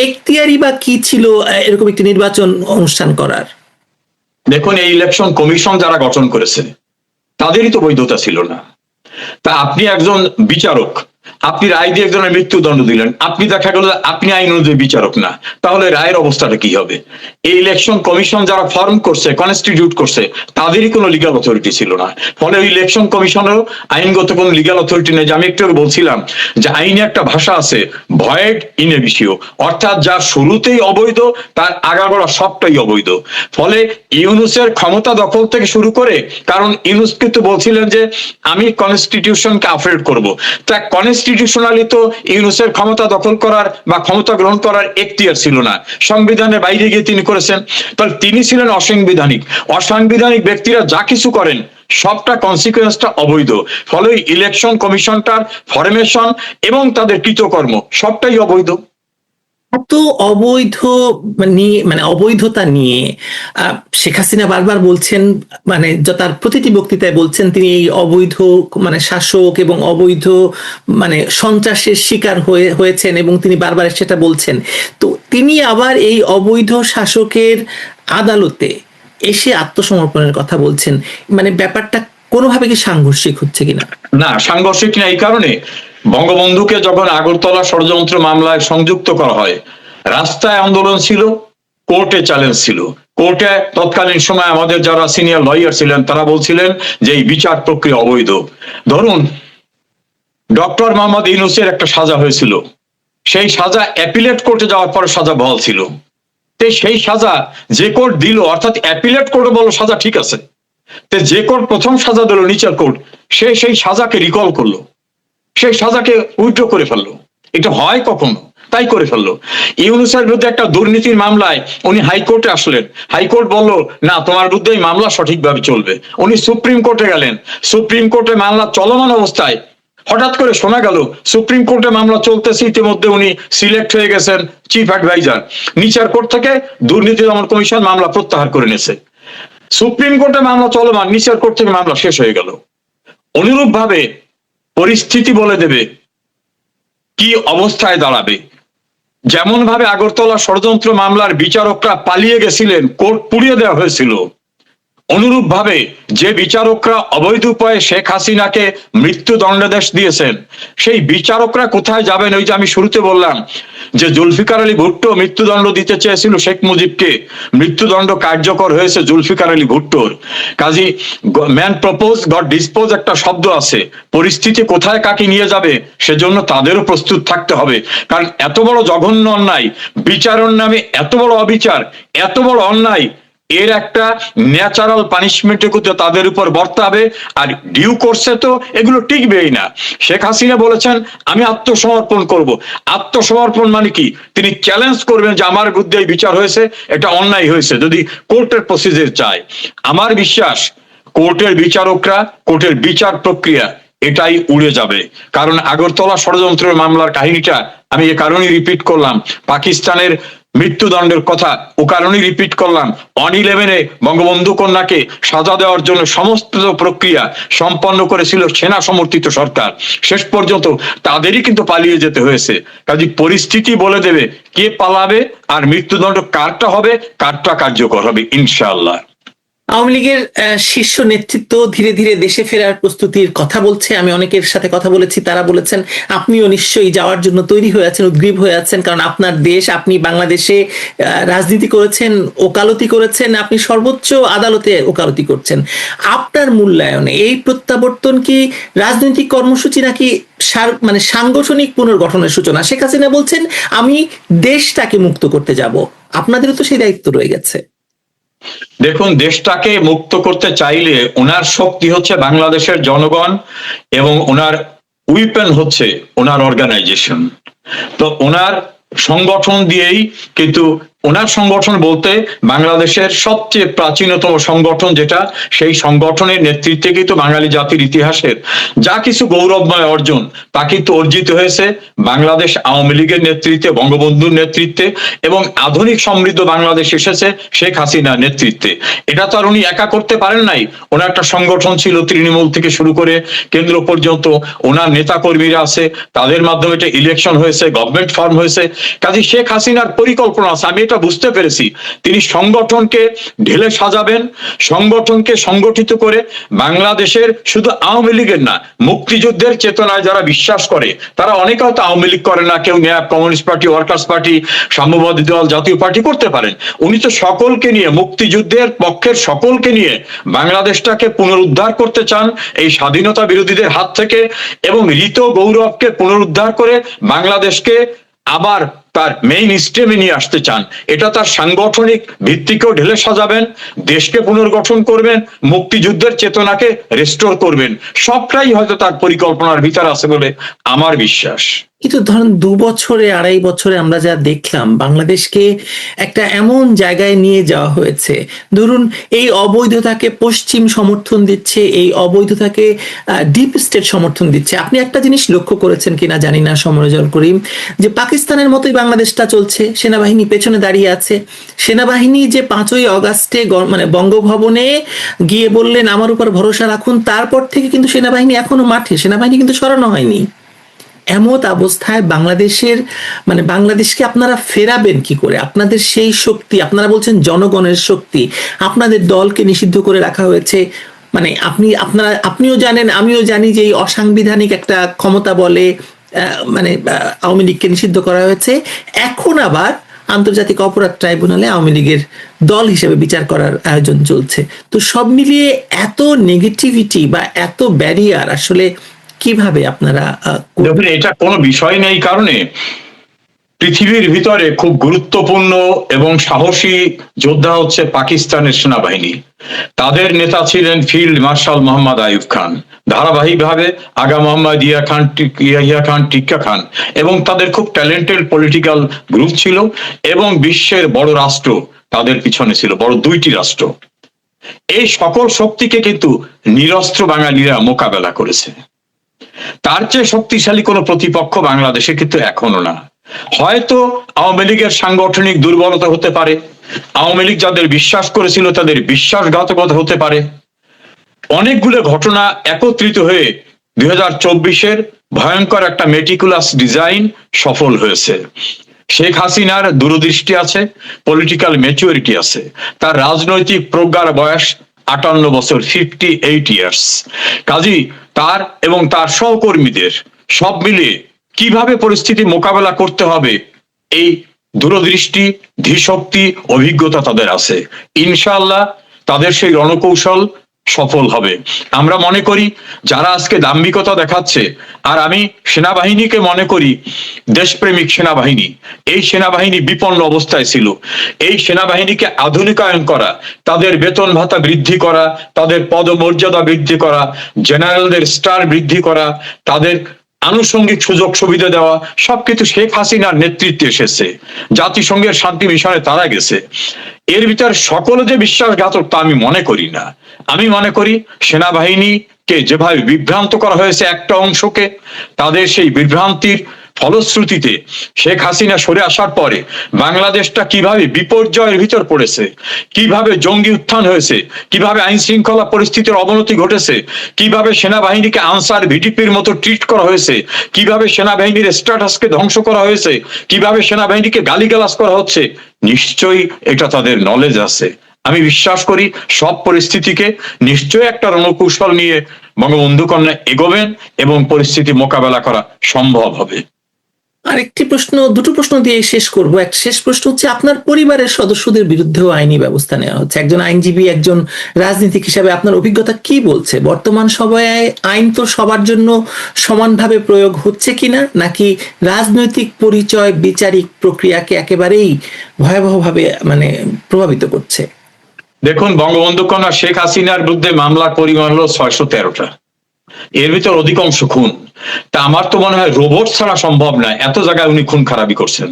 এখতিয়ারই বা কি ছিল এরকম একটি নির্বাচন অনুষ্ঠান করার? দেখুন, এই ইলেকশন কমিশন যারা গঠন করেছে তাদেরই তো বৈধতা ছিল না। তা আপনি একজন বিচারক, আপনি রায় দিয়ে একজনের মৃত্যুদণ্ড দিলেন, আপনি দেখা গেল আপনি আইন অনুযায়ী বিচারক না, তাহলে রায়ের অবস্থাটা কি হবে? এই ইলেকশন কমিশন যারা ফর্ম করছে, কনস্টিটিউট করছে, তাদেরই কোনো লিগ্যাল অথরিটি ছিল না। ফলে ওই ইলেকশন কমিশনেরও আইনগত কোনো লিগ্যাল অথরিটি নেই। যে আমি একটু আগে বলছিলাম যে আইনে একটা ভাষা আছে, ভয়েড ইন এবিসিও, অর্থাৎ যা শুরুতেই অবৈধ তার আগাগোড়া সবটাই অবৈধ। ফলে ইউনূসের ক্ষমতা দখল থেকে শুরু করে, কারণ ইউনূস কিন্তু বলছিলেন যে আমি কনস্টিটিউশনকে আপগ্রেড করব, তা কনস্টিটিউশনালি তো ইউনূসের ক্ষমতা দখল করার বা ক্ষমতা গ্রহণ করার এখতিয়ার ছিল না, সংবিধানের বাইরে গিয়ে তিনি করেছেন। তাহলে তিনি ছিলেন অসাংবিধানিক। অসাংবিধানিক ব্যক্তিরা যা কিছু করেন সবটা কনসিকুয়েন্সটা অবৈধ। ফলে ইলেকশন কমিশনটার ফরমেশন এবং তাদের কৃতকর্ম সবটাই অবৈধ। এত অবৈধ নিয়ে মানে অবৈধতা নিয়ে শেখ হাসিনা বারবার বলছেন, মানে তার প্রতিটি বক্তৃতায় বলছেন তিনি এই অবৈধ মানে শাসক এবং অবৈধ মানে সন্ত্রাসের শিকার হয়েছেন এবং তিনি বারবার সেটা বলছেন। তো তিনি আবার এই অবৈধ শাসকের আদালতে এসে আত্মসমর্পণের কথা বলছেন, মানে ব্যাপারটা কোনোভাবে কি সাংঘর্ষিক হচ্ছে কিনা? না, সাংঘর্ষিক না এই কারণে, বঙ্গবন্ধুকে যখন আগরতলা ষড়যন্ত্র মামলায় সংযুক্ত করা হয়, রাস্তায় আন্দোলন ছিল, কোর্টে চ্যালেঞ্জ ছিল। কোর্টে তৎকালীন সময় আমাদের যারা সিনিয়র লয়ার ছিলেন তারা বলছিলেন যে এই বিচার প্রক্রিয়া অবৈধ। ধরুন ডক্টর মোহাম্মদ ইউনূসের একটা সাজা হয়েছিল, সেই সাজা অ্যাপিলেট কোর্টে যাওয়ার পরে সাজা বহাল ছিল। সেই সাজা যে কোর্ট দিল, অর্থাৎ অ্যাপিলেট কোর্টে বলো সাজা ঠিক আছে, যে কোর্ট প্রথম সাজা দিল নিচের কোর্ট, সেই সাজাকে রিকল করলো, সেই সাজাকে উইথড্র করে ফেললো। এটা হয় কখনো? তাই করে ফেললো। ইউনূসের বিরুদ্ধে একটা দুর্নীতির মামলায় উনি হাইকোর্টে আসলেন, হাইকোর্ট বলল না তোমার বিরুদ্ধে এই মামলা সঠিকভাবে চলবে। উনি সুপ্রিম কোর্টে গেলেন, সুপ্রিম কোর্টে মামলা চলমান অবস্থায় হঠাৎ করে শোনা গেল সুপ্রিম কোর্টে মামলা চলতেছে, ইতিমধ্যে উনি সিলেক্ট হয়ে গেছেন চিফ অ্যাডভাইজার। নিচের কোর্ট থেকে দুর্নীতি দমন কমিশন মামলা প্রত্যাহার করে নিয়েছে। সুপ্রিম কোর্টে মামলা চলমান, নিচের কোর্ট থেকে মামলা শেষ হয়ে গেল। অনুরূপ ভাবে পরিস্থিতি বলে দেবে কি অবস্থায় দাঁড়াবে। যেমন ভাবে আগরতলা ষড়যন্ত্র মামলার বিচারকরা পালিয়ে গেছিলেন, কোর্ট পুড়িয়ে দেওয়া হয়েছিল, অনুরূপ ভাবে যে বিচারকরা অবৈধ উপায়ে শেখ হাসিনাকে মৃত্যুদণ্ডাদেশ দিয়েছেন, সেই বিচারকরা কোথায় যাবেন? ওই যে আমি শুরুতে বললাম যে জুলফিকার আলী ভুট্টো মৃত্যুদণ্ড দিতে চেয়েছিল শেখ মুজিবকে, মৃত্যুদণ্ড কার্যকর হয়েছে জুলফিকার আলী ভুট্টোর। কাজী ম্যান প্রপোজ গড ডিসপোজ একটা শব্দ আছে, পরিস্থিতি কোথায় কাকে নিয়ে যাবে সেজন্য তাদেরও প্রস্তুত থাকতে হবে। কারণ এত বড় জঘন্য অন্যায়, বিচারের নামে এত বড় অবিচার, এত বড় অন্যায়, এর একটা ন্যাচারাল পানিশমেন্ট তাদের উপর বর্তাবে। আর ডিউ করছে তো এগুলো টিকবেই না। শেখ হাসিনা বলেছেন আমি আত্মসমর্পণ করব। আত্মসমর্পণ মানে কি? তিনি চ্যালেঞ্জ করবেন যে আমার বিরুদ্ধে এই বিচার হয়েছে, এটা অন্যায় হয়েছে, যদি কোর্টের প্রসিজার চায়। আমার বিশ্বাস কোর্টের বিচারকরা, কোর্টের বিচার প্রক্রিয়া এটাই উড়ে যাবে। কারণ আগরতলা ষড়যন্ত্রের মামলার কাহিনীটা আমি এ কারণেই রিপিট করলাম, পাকিস্তানের মৃত্যুদণ্ডের কথা ও কারণেই রিপিট করলাম। 11 বঙ্গবন্ধু কন্যাকে সাজা দেওয়ার জন্য সমস্ত প্রক্রিয়া সম্পন্ন করেছিল সেনা সমর্থিত সরকার, শেষ পর্যন্ত তাদেরই কিন্তু পালিয়ে যেতে হয়েছে। কাজে পরিস্থিতি বলে দেবে কে পালাবে আর মৃত্যুদণ্ড কারটা হবে, কারটা কার্যকর হবে ইনশাআল্লাহ। আওয়ামী লীগের শীর্ষ নেতৃত্ব ধীরে ধীরে দেশে ফেরার প্রস্তুতির কথা বলছে। আমি অনেকের সাথে কথা বলেছি, তারা বলেছেন আপনিও নিশ্চয়ই যাওয়ার জন্য তৈরি হয়ে আছেন, উদ্গ্রীব হয়ে আছেন, কারণ আপনার দেশ, আপনি বাংলাদেশে রাজনীতি করেছেন, ওকালতি করেছেন, আপনি সর্বোচ্চ আদালতে ওকালতি করছেন। আপনার মূল্যায়নে এই প্রত্যাবর্তন কি রাজনৈতিক কর্মসূচি নাকি মানে সাংগঠনিক পুনর্গঠনের সূচনা? শেখ হাসিনা বলছেন আমি দেশটাকে মুক্ত করতে যাব, আপনাদেরও তো সেই দায়িত্ব রয়ে গেছে। দেখুন, দেশটাকে মুক্ত করতে চাইলে ওনার শক্তি হচ্ছে বাংলাদেশের জনগণ এবং ওনার উইপেন হচ্ছে ওনার অর্গানাইজেশন। তো ওনার সংগঠন দিয়েই, কিন্তু ওনার সংগঠন বলতে বাংলাদেশের সবচেয়ে প্রাচীনতম সংগঠন যেটা, সেই সংগঠনের নেতৃত্বে কিন্তু বাঙালি জাতির ইতিহাসের যা কিছু গৌরবময় অর্জন তা কিন্তু অর্জিত হয়েছে বাংলাদেশ আওয়ামী লীগের নেতৃত্বে, বঙ্গবন্ধুর নেতৃত্বে, এবং আধুনিক সমৃদ্ধ বাংলাদেশ এসেছে শেখ হাসিনার নেতৃত্বে। এটা তো আর উনি একা করতে পারেন নাই, ওনার একটা সংগঠন ছিল তৃণমূল থেকে শুরু করে কেন্দ্র পর্যন্ত, ওনার নেতা কর্মীরা আছে, তাদের মাধ্যমে এটা ইলেকশন হয়েছে, গভর্নমেন্ট ফর্ম হয়েছে। কাজে শেখ হাসিনার পরিকল্পনা আছে, আমি এটা যেটা বুঝতে পেরেছি, তিনি সংগঠনকে ঢেলে সাজাবেন, সংগঠনকে সংগঠিত করে বাংলাদেশের শুধু আওয়ামী লীগের না, মুক্তিযুদ্ধের চেতনায় যারা বিশ্বাস করে, তারা অনেকে হয়তো আওয়ামী লীগ করে না, কেউ nap, communist party, workers party, সাম্যবাদী দল, জাতীয় পার্টি করতে পারেন। উনি তো সকলকে নিয়ে, মুক্তিযুদ্ধের পক্ষের সকলকে নিয়ে বাংলাদেশটাকে পুনরুদ্ধার করতে চান এই স্বাধীনতা বিরোধীদের হাত থেকে, এবং ঋত গৌরবকে পুনরুদ্ধার করে বাংলাদেশকে আবার তার মেইন স্ট্রিমে নিয়ে আসতে চান। এটা তার সাংগঠনিক ভিত্তিকেও ঢেলে সাজাবেন, দেশকে পুনর্গঠন করবেন, মুক্তিযুদ্ধের চেতনাকে রেস্টোর করবেন। সবটাই হয়তো তার পরিকল্পনার ভিতর আছে বলে আমার বিশ্বাস। কিন্তু ধরেন 2 বছরে 2.5 বছরে আমরা যা দেখলাম, বাংলাদেশকে একটা এমন জায়গায় নিয়ে যাওয়া হয়েছে, ধরুন এই অবৈধতাকে পশ্চিম সমর্থন দিচ্ছে, এই অবৈধতাকে ডিপ স্টেট সমর্থন দিচ্ছে। আপনি একটা জিনিস লক্ষ্য করেছেন কিনা জানি না সমরজল করিম, যে পাকিস্তানের মতোই বাংলাদেশটা চলছে, সেনাবাহিনী পেছনে দাঁড়িয়ে আছে। সেনাবাহিনী যে 5ই অগাস্টে মানে বঙ্গভবনে গিয়ে বললেন আমার উপর ভরসা রাখুন, তারপর থেকে কিন্তু সেনাবাহিনী এখনো মাঠে, সেনাবাহিনী কিন্তু সরানো হয়নি। এমত অবস্থায় বাংলাদেশের মানে বাংলাদেশকে আপনারা ফেরাবেন কি করে? আপনাদের সেই শক্তি, আপনারা বলছেন জনগণের শক্তি, আপনাদের দলকে নিষিদ্ধ করে রাখা হয়েছে। মানে আপনিও জানেন, আমিও জানি যে এই অসাংবিধানিক একটা ক্ষমতা বলে মানে আওয়ামী লীগকে নিষিদ্ধ করা হয়েছে। এখন আবার আন্তর্জাতিক অপরাধ ট্রাইব্যুনালে আওয়ামী লীগের দল হিসেবে বিচার করার আয়োজন চলছে। তো সব মিলিয়ে এত নেগেটিভিটি বা এত ব্যারিয়ার আসলে কিভাবে আপনারা? দেখুন, এটা কোনো বিষয় নেই, কারণে পৃথিবীর ভিতরে খুব গুরুত্বপূর্ণ এবং সাহসী যোদ্ধা হচ্ছে পাকিস্তানের সেনাবাহিনী। তাদের নেতা ছিলেন ফিল্ড মার্শাল মোহাম্মদ আইয়ুব খান, ধারাবাহিকভাবে আগা মোহাম্মদ ইয়াহিয়া খান, টিক্কা খান, এবং তাদের খুব ট্যালেন্টেড পলিটিক্যাল গ্রুপ ছিল, এবং বিশ্বের বড় রাষ্ট্র তাদের পিছনে ছিল, বড় 2টি রাষ্ট্র। এই সকল শক্তিকে কিন্তু নিরস্ত্র বাঙালিরা মোকাবেলা করেছে। তার চেয়ে শক্তিশালী কোনো প্রতিপক্ষ বাংলাদেশে কিন্তু এখনো না। হয়তো আওয়ামী লীগের সাংগঠনিক দুর্বলতা হতে পারে, আওয়ামী লীগ যাদের বিশ্বাস করেছিল তাদের বিশ্বাসঘাতকতা হতে পারে, অনেকগুলো ঘটনা একত্রিত হয়ে 2024-এর ভয়ঙ্কর একটা মেটিকুলাস ডিজাইন সফল হয়েছে। শেখ হাসিনার দূরদৃষ্টি আছে, পলিটিক্যাল ম্যাচুরিটি আছে, তার রাজনৈতিক প্রজ্ঞার বয়স 58 বছর, 58 ইয়ার্স। কাজী তার এবং তার সহকর্মীদের সব মিলিয়ে কিভাবে পরিস্থিতি মোকাবেলা করতে হবে, এই দূরদৃষ্টি, ধীশক্তি, অভিজ্ঞতা তাদের আছে। ইনশাআল্লাহ তাদের সেই রণকৌশল সফল হবে। আমরা মনে করি যারা আজকে দাম্ভিকতা দেখাচ্ছে, আর আমি সেনাবাহিনীকে মনে করি দেশপ্রেমিক সেনাবাহিনী, এই সেনাবাহিনী বিপন্ন অবস্থায় ছিল। এই সেনাবাহিনীকে আধুনিকায়ন করা, তাদের বেতন ভাতা বৃদ্ধি করা, তাদের পদমর্যাদা বৃদ্ধি করা, জেনারেলদের স্টার বৃদ্ধি করা, তাদের আনুষঙ্গিক সুযোগ সুবিধা দেওয়া, সবকিছু শেখ হাসিনার নেতৃত্বে এসেছে। জাতিসংঘের শান্তি মিশনে তারা গেছে। এর ভিতর সকলে যে বিশ্বাসঘাতক তা আমি মনে করি না। আমি মনে করি সেনাবাহিনীকে যেভাবে বিভ্রান্ত করা হয়েছে একটা অংশকে, তাদের সেই বিভ্রান্তির ফলশ্রুতিতে শেখ হাসিনা সরে আসার পরে বাংলাদেশটা কিভাবে বিপর্যয়ের ভিতর পড়েছে, কিভাবে জঙ্গি উত্থান হয়েছে, কিভাবে আইন শৃঙ্খলা পরিস্থিতির অবনতি ঘটেছে, কিভাবে সেনাবাহিনীকে আনসার ভিডিপির মতো ট্রিট করা হয়েছে, কিভাবে সেনাবাহিনীর স্ট্যাটাসকে ধ্বংস করা হয়েছে, কিভাবে সেনাবাহিনীকে গালিগালাজ করা হচ্ছে, নিশ্চয়ই এটা তাদের নলেজ আছে। আমি বিশ্বাস করি সব পরিস্থিতিকে নিশ্চয়ই একটা রণকৌশল নিয়ে বঙ্গবন্ধু কন্যা এগোবেন এবং পরিস্থিতি মোকাবেলা করা সম্ভব হবে। আরেকটি প্রশ্ন, দুটো প্রশ্ন দিয়ে শেষ করব। একটা শেষ প্রশ্ন হচ্ছে, আপনার পরিবারের সদস্যদের বিরুদ্ধেও আইনি ব্যবস্থা নেওয়া হচ্ছে। একজন আইনজীবী, একজন রাজনীতিক হিসাবে আপনার অভিজ্ঞতা কি বলছে? বর্তমান সময়ে আইন তো সবার জন্য সমানভাবে প্রয়োগ হচ্ছে কিনা, নাকি রাজনৈতিক পরিচয় বিচারিক প্রক্রিয়াকে একেবারেই ভয়াবহভাবে মানে প্রভাবিত করছে? দেখুন, বঙ্গবন্ধু কন্যা শেখ হাসিনার বিরুদ্ধে মামলার পরিমাণ হলো 613টা, এর ভিতর অধিকাংশ খুন। তা আমার তো মনে হয় রোবট ছাড়া সম্ভব নয়, এত জায়গায় উনি খুন খারাপি করছেন।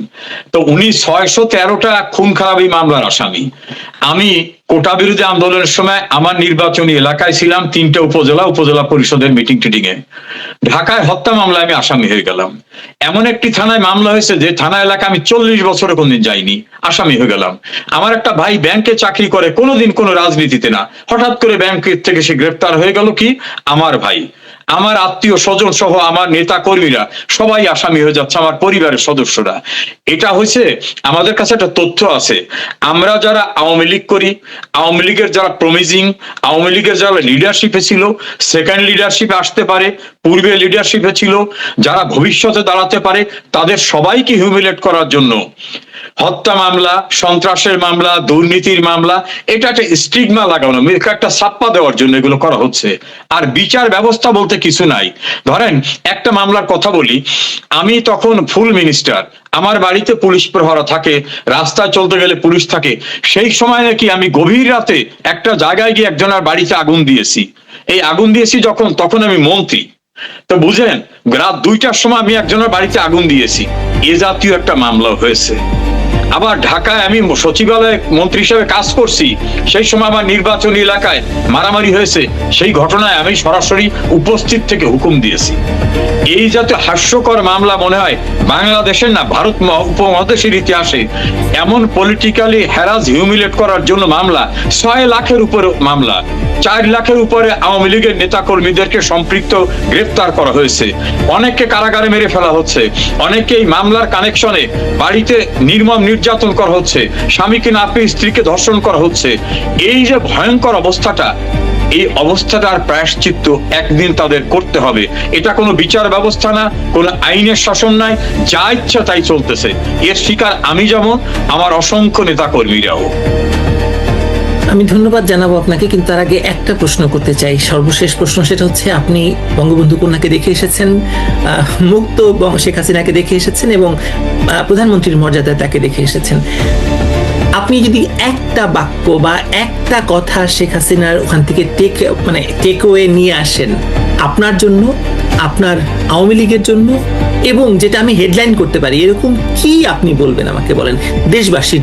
তো উনি 613টা খুন খারাপি মামলার আসামি। আমি কোটা বিরোধী আন্দোলনের সময় আমার নির্বাচনী এলাকায় ছিলাম, 3টে উপজেলা পরিষদের মিটিং টিটিং এ। ঢাকায় হত্যা মামলায় আমি আসামি হয়ে গেলাম। এমন একটি থানায় মামলা হয়েছে যে থানা এলাকা আমি 40 বছরে কোনদিন যাইনি, আসামি হয়ে গেলাম। আমার একটা ভাই ব্যাংকে চাকরি করে, কোনোদিন কোনো রাজনীতিতে না, হঠাৎ করে ব্যাংকের থেকে সে গ্রেফতার হয়ে গেল। কি আমার ভাই, আমার আত্মীয় স্বজন সহ আমার নেতা কর্মীরা সবাই আসামি হয়ে যাচ্ছে, আমার পরিবারের সদস্যরা। এটা হয়েছে, আমাদের কাছে একটা তথ্য আছে, আমরা যারা আওয়ামী লীগ করি, আওয়ামী লীগের যারা প্রমিজিং, আওয়ামী লীগের যারা লিডারশিপে ছিল, সেকেন্ড লিডারশিপে আসতে পারে, পূর্বে লিডারশিপে ছিল, যারা ভবিষ্যতে দাঁড়াতে পারে, তাদের সবাইকে হিউমিলেট করার জন্য হত্যা মামলা, সন্ত্রাসের মামলা, দুর্নীতির মামলা, এটা একটা স্টিগমা লাগানো, একটা ছাপ্পা দেওয়ার জন্য এগুলো করা হচ্ছে। আর বিচার ব্যবস্থা বলতে কিছু নাই। ধরেন একটা মামলার কথা বলি, আমি তখন ফুল মিনিস্টার, আমার বাড়িতে পুলিশ প্রহরা থাকে, রাস্তায় চলতে গেলে পুলিশ থাকে। সেই সময় নাকি আমি গভীর রাতে একটা জায়গায় গিয়ে একজনের বাড়িতে আগুন দিয়েছি। এই আগুন দিয়েছি তখন আমি মন্ত্রী। তো বুঝেন, রাত 2টার সময় আমি একজনের বাড়িতে আগুন দিয়েছি, এ জাতীয় একটা মামলা হয়েছে। আবার ঢাকায় আমি সচিবালয়ে মন্ত্রী হিসেবে কাজ করছি, সেই সময় আমার নির্বাচনী এলাকায় মারামারি হয়েছে, সেই ঘটনায় আমি সরাসরি উপস্থিত থেকে হুকুম দিয়েছি। এই জাতীয় হাস্যকর মামলা মনে হয় বাংলাদেশের না, ভারত উপমহাদেশের ইতিহাসে এমন পলিটিক্যালি হ্যারাস, হিউমিলেট করার জন্য মামলা 6 লাখের উপরে মামলা, 4 লাখের উপরে আওয়ামী লীগের নেতা কর্মীদেরকে সম্পৃক্ত গ্রেফতার করা হয়েছে, অনেককে কারাগারে মেরে ফেলা হচ্ছে, অনেকে এই মামলার কানেকশনে বাড়িতে নির্মম নির্যাতন করা হচ্ছে, স্বামীকে না পেয়ে স্ত্রীকে ধর্ষণ করা হচ্ছে। এই যে ভয়ঙ্কর অবস্থাটা, এই অবস্থাটার প্রায়শ্চিত্ত একদিন তাদের করতে হবে। এটা কোনো বিচার ব্যবস্থা না, কোনো আইনের শাসন নাই, যা ইচ্ছা তাই চলতেছে। এর শিকার আমি যেমন, আমার অসংখ্য নেতা কর্মীরাও। আমি ধন্যবাদ জানাবো আপনাকে, কিন্তু তার আগে একটা প্রশ্ন করতে চাই, সর্বশেষ প্রশ্ন। সেটা হচ্ছে, আপনি বঙ্গবন্ধু কন্যাকে দেখে এসেছেন, মুক্ত শেখ হাসিনাকে দেখে এসেছেন, এবং প্রধানমন্ত্রীর মর্যাদায় তাকে দেখে এসেছেন। আপনি যদি একটা বাক্য বা একটা কথা শেখ হাসিনার ওখান থেকে টেক ওয়ে নিয়ে আসেন, আপনার জন্য, আপনার আওয়ামী লীগের জন্য, এবং যেটা আমি হেডলাইন করতে পারি, এরকম কি আপনি বলবেন আমাকে বলেন, দেশবাসীর